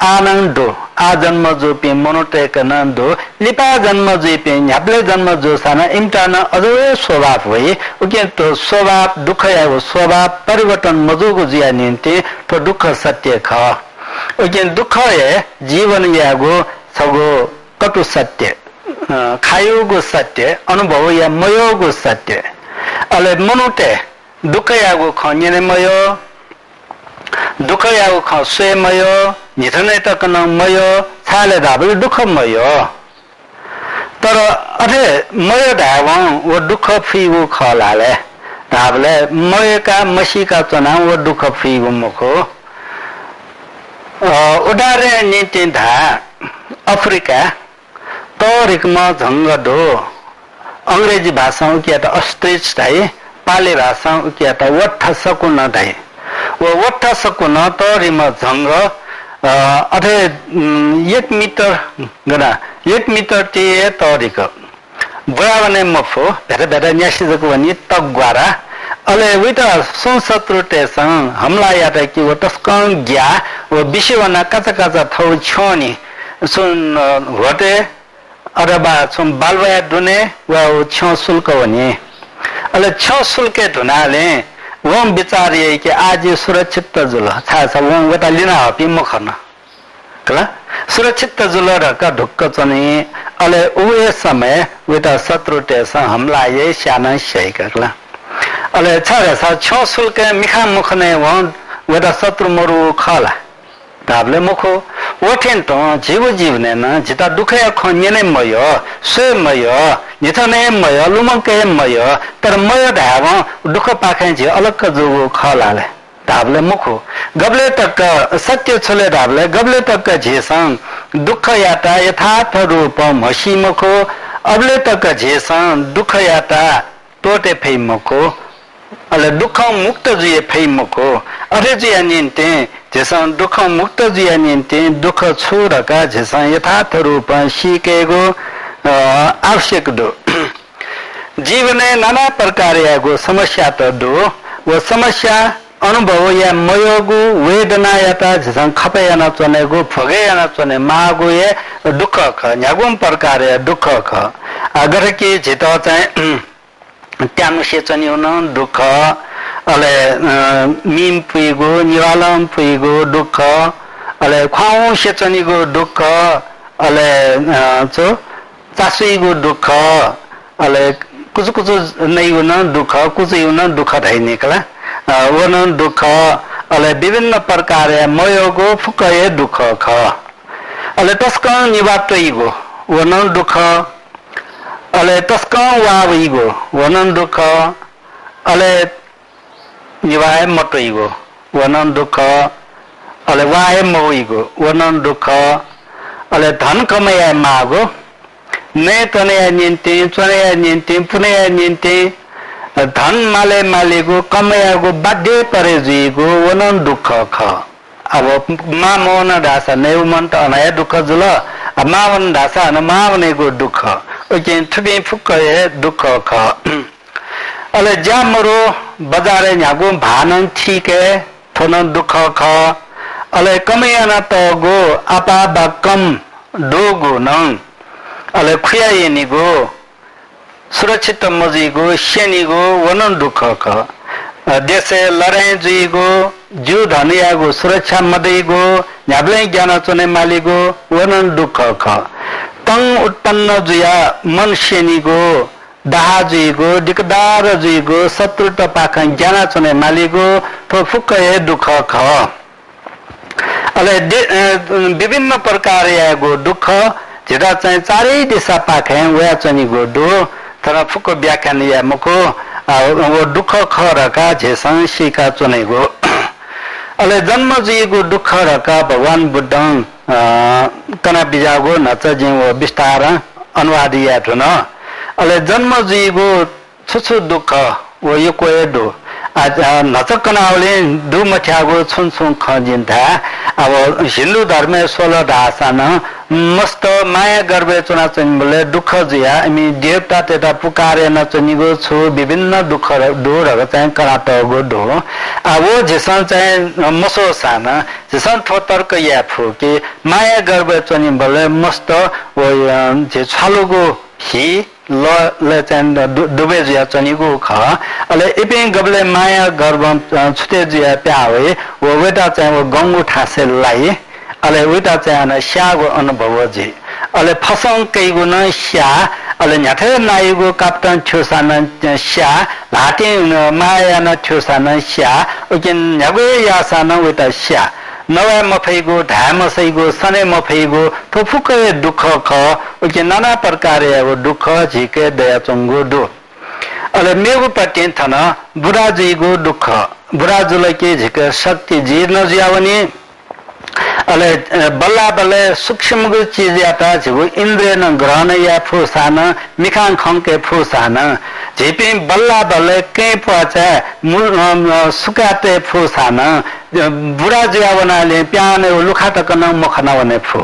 आनंदो आ जन्म जोपी मनोटेक नंदो लिपा जन्म जोपी न्याप्ले जन्म जोसाना इम्टान अजय स्वभाव होई उके तो स्वभाव दुख यागो स्वभाव परिवर्तन मजुको जिया निन्ते तो दुख सत्य ख उके दुख ये जीवन यागो सगो कटु सत्य खायोगो सत्य अनुभव या मयोगो सत्य अले मनोटे दुख यागो खन्यने मयो दुख यागो ख स्वयमयो निथनै तक न मयो छाले धाबे दुख मयो तर अथे मयो धाव वो दुख फिगु खलाले धाबले मयका मसीका चना वो दुख फिगु मुखो उदाहरण नीति धा अफ्रिका तोरिकमा झंग दो अंग्रेजी भाषा के त अस्ट्रिच धाइ पाली भाषा के त वट्ठ सकुन धाइ वो वट्ठ सकुन तोरिमा झंग अथे 1 मिटर गना 1 मिटर ते तोरिक बुरावने मफो भेटा भेटा न्यासिजको वनी तगवारा अले विटा संसत्रु तेसं हमला याता कि वो तस्कन ग्या वो विषयवना कचा कचा थौ छोनी सुन होटे अरबा सुन बालवया दुने वो छ शुल्क वनी अले छ शुल्के धुनाले वो विचारिए कि आज सुरक्षित जुल छाछ वो वता लिना हपि मखन कला सुरक्षित जुल रका ढुक्क चनी अले उए समय वता शत्रु तेस हमला ये शाना सही करला अले छरे छ शुल्क मिखा मुखने वो वता शत्रु मरु खला धाबले मुखो ओठेन तो जीवने न जिता दुखया खन्यने मयो स्वयमयो निथने मयो लुमके मयो तर मयो धाव दुख पाखे जे अलग जोगो खलाले धाबले मुखो गबले तक सत्य छले धाबले गबले तक जेसं दुख याता यथार्थ रूप मसी मुखो अबले तक जेसं दुख याता टोटे फै मुखो अले दुख मुक्त जिए फै मुखो अरे जिया निन्ते जेसं दुख मुक्त जिया निन्ते दुख छोरका जेसं यथार्थ रूप सिकेगो आवश्यक दो जीवने नाना प्रकार यागो समस्या त दो वो समस्या अनुभव या मयोगो वेदना याता जेसं खपयाना चनेगो फगेयाना चने मागो ये दुख ख न्यागुम प्रकार या दुख ख अगर के जितो चाहिँ त्यानुसे चनिउन दुख अले मिम पुइगो निवालम पुइगो दुख अले खाउ सेचनीगो दुख अले चो चासुइगो दुख अले कुछ कुछ नैउन दुख कुचैउन दुख धाइ निकला वन दुख अले विभिन्न प्रकार मयोगो फुकये दुख ख अले तस्क निवातइगो वन दुख अले तस्क वावइगो वन दुख अले निवाय मतइगो वन दुख अले वाय मोइगो वन दुख अले धन कमाय मागो ने तने निन्ते चने निन्ते पुने निन्ते धन माले मालेगो कमायगो बाध्य परे जुइगो वन दुख ख अब मामोन ढासा नेउमन्त अनाय दुःख जुल मावन ढासा न मावनेको दुःख ओके थुबे फुक्कए दुःख ख अले ज्यामरो बजारे न्यागो भानन ठीके थोन दुःख ख अले कमयाना तगो आपा बाकम डोगो न अले खुयायनिगो सुरक्षित मजीगो शेनिगो वनन दुःख ख देशे लडाई जुइगो जु धनियागो सुरक्षा मदैगो न्याब्लै ज्ञान चने मालिगो वनन दुःख ख तङ उत्पन्न जुया मन शेनिगो दाहा जुइगो दिकदार जुइगो शत्रु टपाख ज्ञान चने मालिगो थो फुक्कए दुःख ख अले विभिन्न प्रकार यागो दुःख जेटा चाहिँ चारै दिशा पाखे वया चनिगो दो तर फुक्को व्याख्यान या मको वो दुःख खरका झेसं शिका चुनेगो अले जन्म जिएको दुःख रका भगवान बुद्ध कना बिजागो नच जिउ विस्तार अनुवादी याथु न अले जन्म जिएको छुछु दुःख वो यो कोएडो आज नचकनाउले दु मठ्यागो छुनछुन खजिन्था अब हिन्दू धर्म 16 ढासान मस्त माया गर्वे चुना चनिबले दुःख जिया हामी देवता तेता पुकारे नचनिगो छु विभिन्न दुःख दोरहरु चाहिँ कराटगो दो वो जेसन चाहिँ मसो सान जेसन थोतर्क या फु कि माया गर्वे चनिबले मस्त वो जे छलुगो हि ल चाहिँ दुबे जिया चनिगो ख अले इपे गबले माया गर्व छुते जिया प्यावे वो वेटा चाहिँ वो गंगु ठासे लाई अले वेटा चाहिँ न स्यागो अनुभव जे अले फसङ कैगो न स्या अले न्याथे नाइगो काप्टन छुसान स्या लाटे माया न छुसान स्या ओकिन न्यागो यासान वेटा स्या नवा मफैगो ढामसैगो सने मफैगो थोफुकै दुःख ख ओके नाना प्रकार वो दुःख झिके दया चंगो दो अले मेगु पटेन थन बुराजीगो दुःख बुराजुले के झिके शक्ति जीर्ण जियावनी अले बल्ला बल्ले सूक्ष्म चीज याता झिगो इन्द्रिय न ग्रहण या फुसान मिखान खंके फुसान झिपे बल्ला बल्ले के पचा सुकाते फुसान बुरा जियावनाले प्याने लुखा तकन मखनावने फु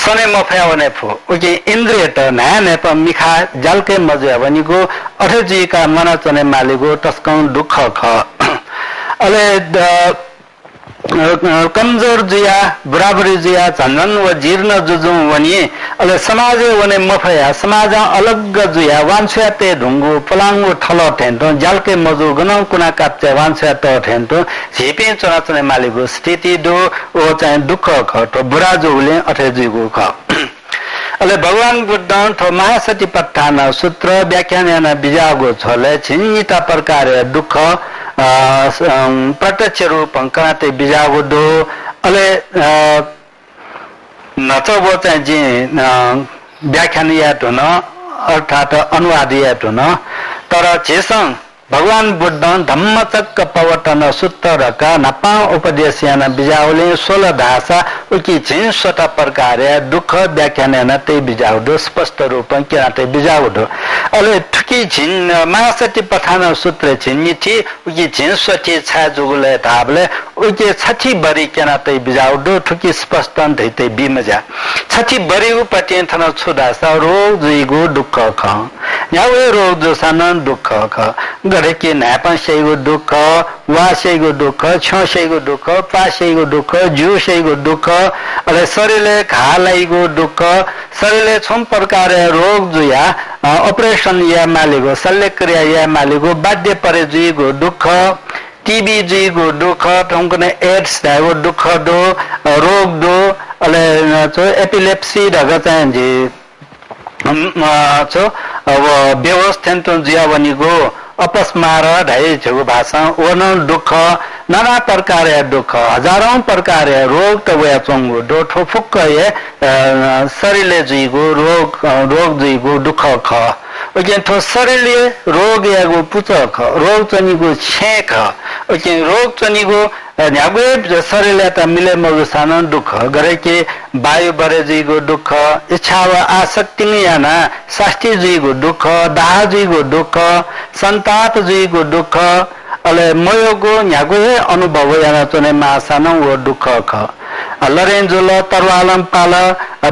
सने मफयावने फु ओके इन्द्रिय त नाने प मिखा जलके मजयावनीको अठजीका मन चने मालिगो तस्कन दुःख ख अले कमजोर जिया बराबरी जिया झन्झन व जीर्ण जुजु वनी अले समाज वने मफया समाज अलग जुया वान्छ्याते ढुंगु पलांगु ठलो ठेन्टो जलके मजु गन कुना काप्चे वान्छ्याते ठेन्टो झिपे चनाचने मालिगो स्थिति दो ओ चाहिँ दुःख खटो बुरा जुले अठे जुगु ख अले भगवान बुद्ध थो महासतिपत्थान सूत्र व्याख्यान बिजागो छले छिन्निता प्रकार दुःख प्रत्यक्ष रूप कराते बिजागो दो अले नचबो चाहिँ जे व्याख्यान यातो न अर्थात अनुवाद यातो न तर जेसं भगवान बुद्ध धम्मचक्र प्रवर्तन सूत्र का नपा उपदेशयान बिजाउले 16 भाषा उकी झिन स्वत प्रकार दुःख व्याख्यान ते बिजाउदो स्पष्ट रूप के बिजाउदो अले ठुकी झिन महासति पठान सूत्र झिन्नी थी उकी झिन स्वति छा जुगुले धाबले उकी छठी बरी केना ते बिजाउदो ठुकी स्पष्ट दैते बिमजा छठी बरी उपटेन थन छुदा स रोग जुइगो दुःख ख यावे रोग जोसान दुःख ख गरेके नापासेगो दुःख वासेगो दुःख छसेगो दुःख पासेगो दुःख जुसेगो दुःख अले शरीरले खालाइगो दुःख शरीरले छम प्रकार रोग जुया अपरेशन या मालिगो शल्यक्रिया या मालिगो बाध्य परे जुइगो दुःख टीबी जुइगो दुःख टंकने एड्स दागो दुःख दो रोग दो अले चो एपिलेप्सी दगा चाहिँ जे चो अब व्यवस्थित जियावनीगो अपस्मार ढाई छगु भाषा वन दुःख नाना प्रकार दुःख हजारौं प्रकार रोग त वया चंगु दो ठोफुक्क शरीरले जुइगो रोग जुइगो दुःख ख ओके थो शरीरले रोग यागो पुच ख रोग चनिगो छे ख ओके रोग चनिगो न्यागो शरीरले त मिले मगु सान दुःख गरे के वायु बरे जुइगो दुःख इच्छा व आसक्ति याना शास्ति जुइगो दुःख दाह जुइगो दुःख संताप जुइगो दुःख अले मयोगो न्यागो अनुभव याना चने मासान वो दुख ख लरेन्जुल तरवालम पाल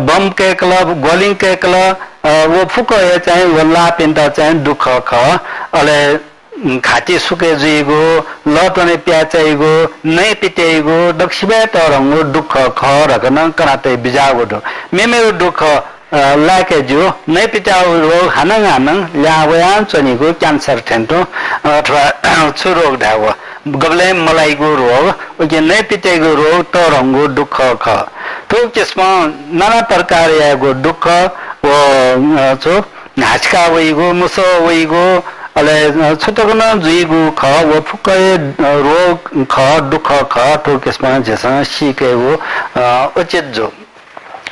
बम केकल गोलिङ केकल वो फुक ये चाहिँ वो लापिन्ता चाहिँ दुख ख अले घाटी सुके जुइगो लटने प्याचाइगो नै पिटेगो दक्षिबे तरंगो दुख ख रकन कनाते बिजागो दो मेमेरो दुख लाके जो नै पिटाउ रोग हानङ हानङ ल्यावयान चनिगो क्यान्सर थेन्टो अथवा छुरोग धाव गबले मलाइगो रोग ओके नै पिटेगो रोग तरंगो दुख ख तो त्यसमा नाना प्रकार यागो दुख वो छो नाचका वइगो मुसो वइगो अले छुटकन जुइगु ख वो फुकै रोग ख दुख ख तो त्यसमा जेसँग सिकेगो उचित जो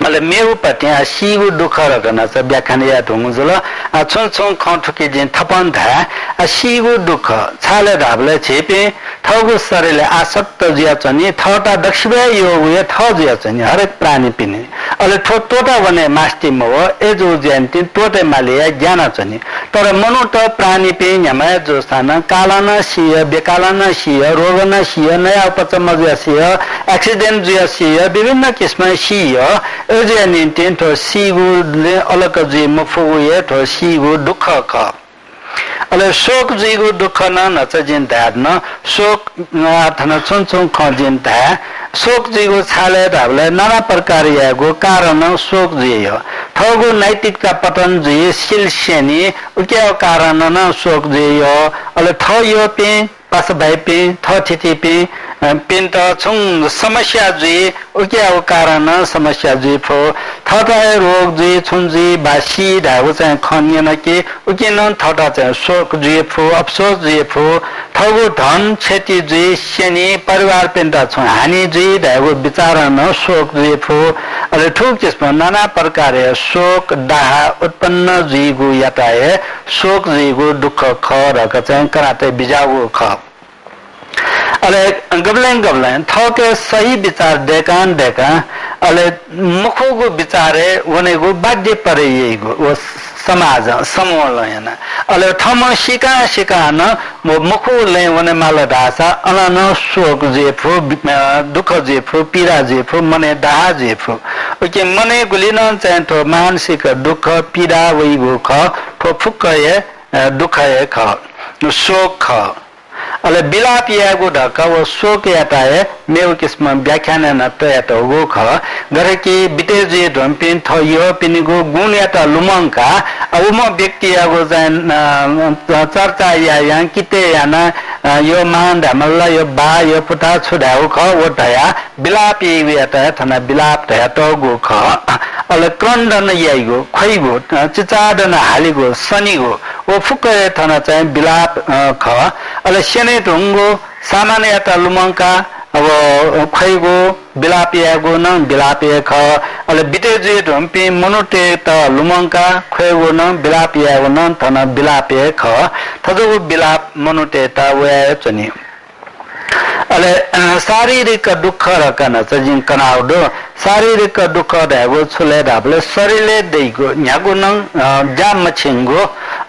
अले मेउ पत्या सिगु दुख रगना छ व्याख्यान या धुमुजुल छुन छुन खठुके जिन थपन धा सिगु दुख छाले धाबले छेपे थगु शरीरले आसक्त जिया चनि थटा दक्षिबे योग ये थ जिया चनि हरेक प्राणी पिने अले टोटा बने मास्ति मव एजो ज्यान्ति टोटे माले ज्ञान चनि तर मनु त प्राणी पे न्यामा जो स्थान कालन सिय बेकालन सिय रोगन सिय नया पचमज सिय एक्सिडेन्ट जिया सिय विभिन्न किसिम सिय एजे निन्टेन तो सिगुले अलग जे मफुगु ये तो सिगु दुख ख अले शोक जिगु दुख न नच जिन धार्न शोक अथन छुन छुन ख जिन धा शोक जिगु छाले धाबले नाना प्रकार यागो कारण शोक जियो थगु नैतिकता पतन जि सिलसेनी उके कारण न शोक जियो अले थ यो पे पास भाइ पे थ थिति पे पिन्त छुङ समस्या जी उके कारण समस्या जी फो थटा रोग जी छुङ जी बासी धागो चाहिँ खनिएन के उके न थटा चाहिँ शोक जी फो अफसोस जी फो थगु धन क्षति जी शनि परिवार पिन्त छु हानि जी धागो विचार न शोक जी फो अले ठुक त्यसमा नाना प्रकार शोक दाह उत्पन्न जीगु याताए शोक जीगु दुख ख रक चाहिँ कराते बिजागु ख अले गबलें थके सही विचार देकान देखा अले मुखोगो विचारे वनेगो बाध्य परे येगो वो समाज समूह लयना अले थम सिका न मुखो ले वने माल दासा अनन शोक जेफो दुख जेफो पीडा जेफो मने दाह जेफो ओके मने गुलिन चाहिँ थो मानसिक दुख पीडा वइगो ख थो फुक्कए दुखए ख शोक ख अले बिलाप यागो ढका वो शोक याताए मेउ किस्म व्याख्यान न त यात हो ख गरे कि बितेजे ढम्पिन थ यो पिनिगो गुण याता लुमंका अवम व्यक्ति यागो जान चर्चा या किते याना यो मान धमल्ला यो बा यो पुता छुडाउ ख वो ढया बिलाप याता थना बिलाप ढया त गो ख अले क्रण्डन याइगो खैगो चिचाडन हालिगो सनिगो वो फुक्के थना चाहिँ बिलाप ख अले सेने ढुङ्गो सामान्यता लुमंका अब खैगो बिलापियागो न बिलापिया ख अले बितेजे ढम्पि मनुटे त लुमंका खैगो न बिलापियागो न थन बिलापिया ख थजो बिलाप मनुटे त वया चनि अले शारीरिक दुख रकन चाहिँ कनाउडो शारीरिक दुख धागो छुले धाबले शरीरले दैगो न्यागो न जाम छिंगो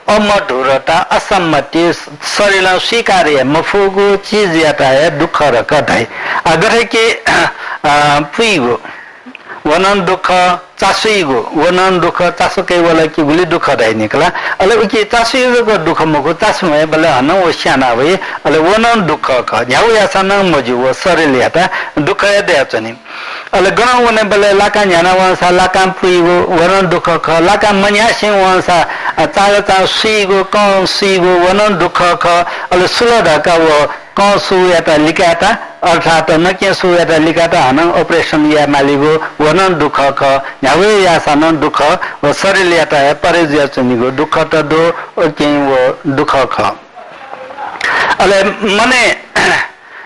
अमधुरता असम्मति शरीर स्वीकार्य मफुगो चीज याता है दुख रक धाइ अगर के पुइगो वनन दुख चासुइगो वनन दुख चासो के वाला की गुली दुख धाइ निकला अले के चासुइगो दुख मको चासु है बले हन ओस्याना भई अले वनन दुख ख न्याउ यासन मजु वो शरीर याता दुख दे चनि अले गण वने बले लाका न्याना वंसा लाका पुइगो वनन दुख ख लाका मन्या सिंह वंसा चाल चा सुइगो क सुइगो वनन दुख ख अले सुल ढका वो क सु याता लिकाता अर्थात न के सु याता लिकाता हन ऑपरेशन या मालिगो वनन दुख ख न्याउ यासन दुख वो शरीर याता है परिजय चनिगो दुख त दो के वो दुख ख अले मने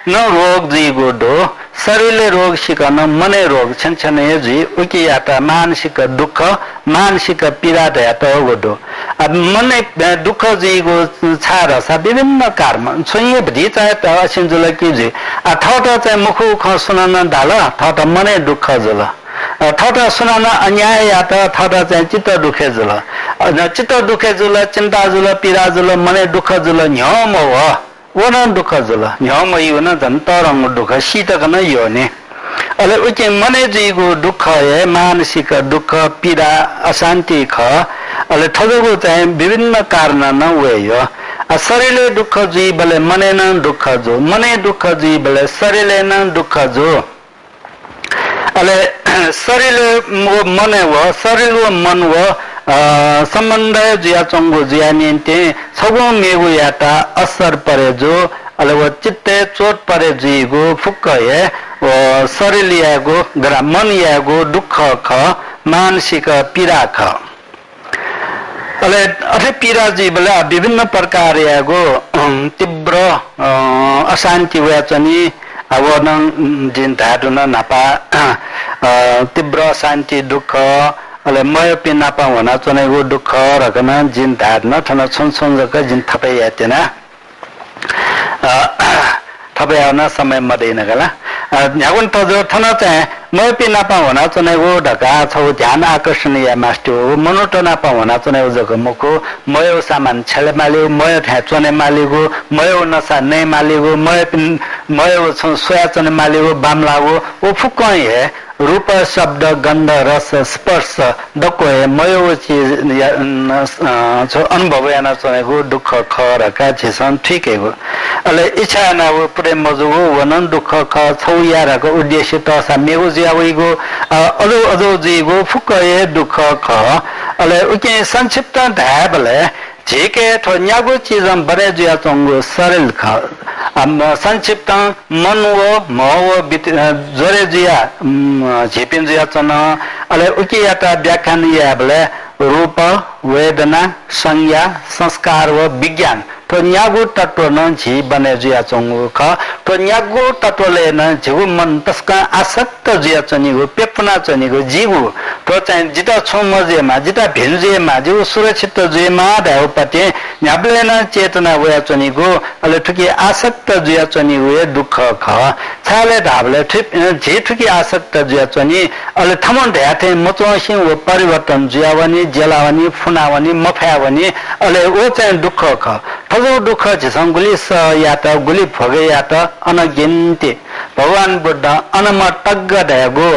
न रोग जीगो दो शरीरले रोग सिकन मने रोग छनछने जी उकी याता मानसिक दुख मानसिक पीडा याता होगो अब मने दुख जीगो छार सा विभिन्न कर्म छुइए भि चाहे त सिंजुल की जी थट चाहिँ मुखु ख सुनन दाल थट मने दुख जुल थट सुनन अन्याय यात थट चाहिँ चित्त दुखे जुल चित्त दुखे जुल चिन्ता जुल पीडा जुल मने दुख जुल न्यम हो वना दुख जुल न्याम युन जन्तरंग दुख शीतकन योने अले उके मने जीगो दुख है मानसिक दुख पीडा अशान्ति ख अले थजगो चाहिँ विभिन्न कारण न वयो शरीरले दुख जी बले मने न दुख जो मने दुख जी बले शरीरले न दुख जो अले शरीरले मने व शरीर व मन व संबंध जिया चंगो जिया निते सगो मेगो याता असर परे जो अले वो चित्ते चोट परे जीगो फुक्क है वो शरीर यागो ग्रा मन यागो दुख ख मानसिक पीड़ा ख अले अथे पीड़ा जी बले विभिन्न प्रकार यागो तीव्र अशांति वचनी अवनन जिन धाडुन नापा तीव्र अशांति दुख अले मय पिनापा होना चनेगो दुख रकना जिन धाड्न थन छुनछुन जक जिन थपै यातेना थपै आउन समय मदैन गला न्यागुन त जो थन चाहिँ मय पिनापा होना चनेगो ढका छौ ध्यान आकर्षण या मास्टो मनोटो नापा होना चनेगो जक मको मय सामान छले मालिगो मय था चने मालिगो मय नसा नै मालिगो मय सोया चने मालिगो बाम लागो ओ फुक्कै है रूप शब्द गंध रस स्पर्श दको है मयो चीज अनुभव याना चनेगो दुख ख रका छेसन ठीक है गो अले इच्छा ना वो प्रेम मजुगो वनन दुख ख छौ याराको उद्देश्य त सामेगो जियावइगो अलो अजो जीगो फुक है दुख ख अले उके संक्षिप्त धाबले जेके थो न्यागो चीजम बरे जिया चंगो सरल ख संक्षिप्त मन वो मो जोरे जिया झेपिन जिया चन अले उके याता व्याख्यान या बले रूप वेदना संज्ञा संस्कार व विज्ञान तो न्यागो तत्व न जी बने जिया चंगो ख तो न्यागो तत्वले न जीव मन तस्का आसक्त जिया चनिगो पेपना चनिगो जीव तो चाहिँ जिता छ मजेमा जिता भिन्जेमा जीव सुरक्षित जेमा दाउ पते न्याबले न चेतना वया चनिगो अले ठुकी आसक्त जिया चनिगो दुख ख छाले धाबले जे ठुकी आसक्त जिया चनि अले थमन ध्याथे मचोसिं व परिवर्तन जियावनी जेलावनी फुनावनी मफ्यावनी अले ओ चाहिँ दुख ख थजो दुख झसं गुली स या त गुली फगे या त अनगिन्ती भगवान बुद्ध अनमा टग्ग दयागो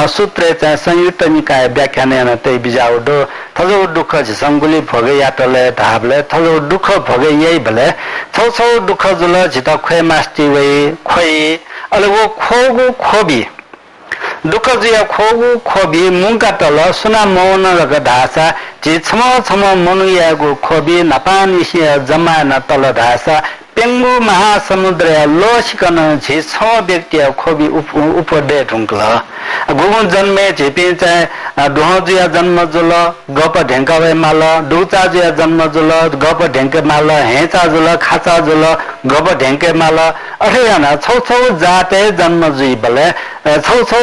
सूत्र चाहिँ संयुक्त निकाय व्याख्यान न तै बिजाउडो थजो दुख झसं गुली फगे या त ले धाबले थजो दुख फगे यही भले छौ छौ दुख जुल झित खे मास्टी वे खोइ अले वो खोगु खोबी दुख जिया खोगु खोबी मुंका तल सुना मौन रग धासा जे छम छम मनुयागो खोबी नपानी सिया जमा न तल धासा पेंगु महासमुद्र लोसिकन झे छ व्यक्ति खोबी उपदे ढुंकल गुगुन जन्मे झेपे चाहिँ दोहजिया जन्म जुल गप ढेंकावे माल दुचा जिया जन्म जुल गप ढेंके माल हेचा जुल खाचा जुल गप ढेंके माल अठेना छौ छौ जाते जन्म जुइ बले छौ छौ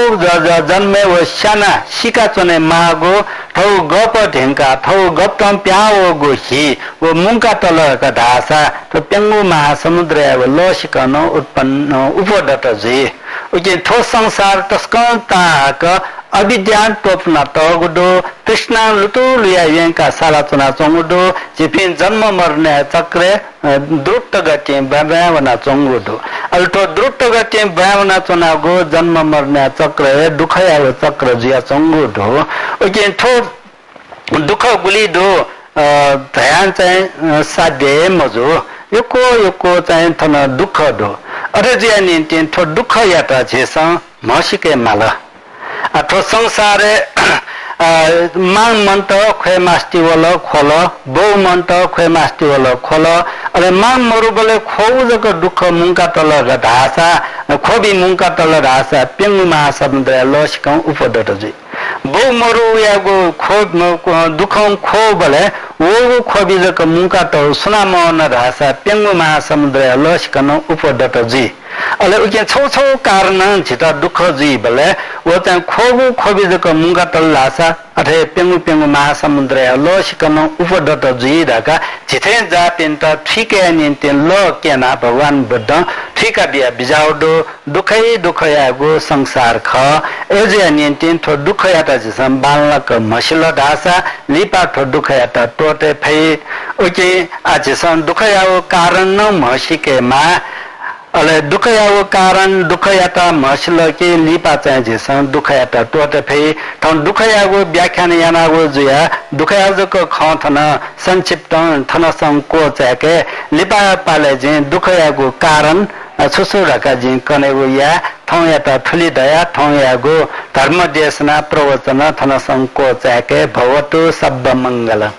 जन्मे व साना सिका चने मागो थौ गप ढेंका थौ गप्तम प्याओ गोही व मुंका तल का धासा तो पेंगु महासमुद्र व लोसिकन उत्पन्न उपदत जुइ उके थो संसार तस्कन ताक अविद्यान टोपना तगुडो कृष्ण लुटु लिया यंका साला चुना चंगुडो जिपिन जन्म मरने चक्रे द्रुत गति भावना चंगुडो अल्टो द्रुत गति भावना चुना गो जन्म मरने चक्रे दुखया चक्र जिया चंगुडो ओके थो दुख गुली दो ध्यान चाहिँ साध्य मजो योको चाहिँ थन दुख दो अरे जिया निन्तिन थो दुख याता छेस मसिके माला अथवा संसारे मांग मंत खे मास्टी वाला खोला बो मंत खे मास्टी वाला खोला अरे मांग मरु बले खोजक दुख मुंका तल धासा खोबी मुंका तल धासा पेंगु महासमुद्र लोसिक उपदत जी बो मरु यागो खोद दुख खो बले वो खोबी जक मुंका तल सुना मन धासा पेंगु महासमुद्र लोसिक उपदत जी अले उके छौ छौ कारण छिता दुख जी बले वो त खोबु खोबि जक मुंगा तल्लासा अथे पेंगु पेंगु महासमुद्र लो सिकन उपदत जी दाका छिथे जातिन त ठीके निन्तेन लो केना भगवान बुद्ध ठीका बिया बिजाउडो दुखै दुखयागो संसार ख एजे निन्तेन थो दुखयाता जसम बालक मसिलो दासा लिपा थो दुखयाता टोटे फै उके आजसम दुखयागो कारण न मसिके मा अले दुखयागो कारण दुखयाता मसिलो के लिपा चाहिँ जसम दुखयाता टोटे फै थन दुखयागो व्याख्यान यानागो जुया दुखयाजको खथन संक्षिप्त थन संको चाके लिपा पाले जे दुखयागो कारण सुसुरका जी कनेगो या थौ याता ठुली दया थौ यागो धर्म देशना प्रवचन थन संको चाके भवतु सब मंगल।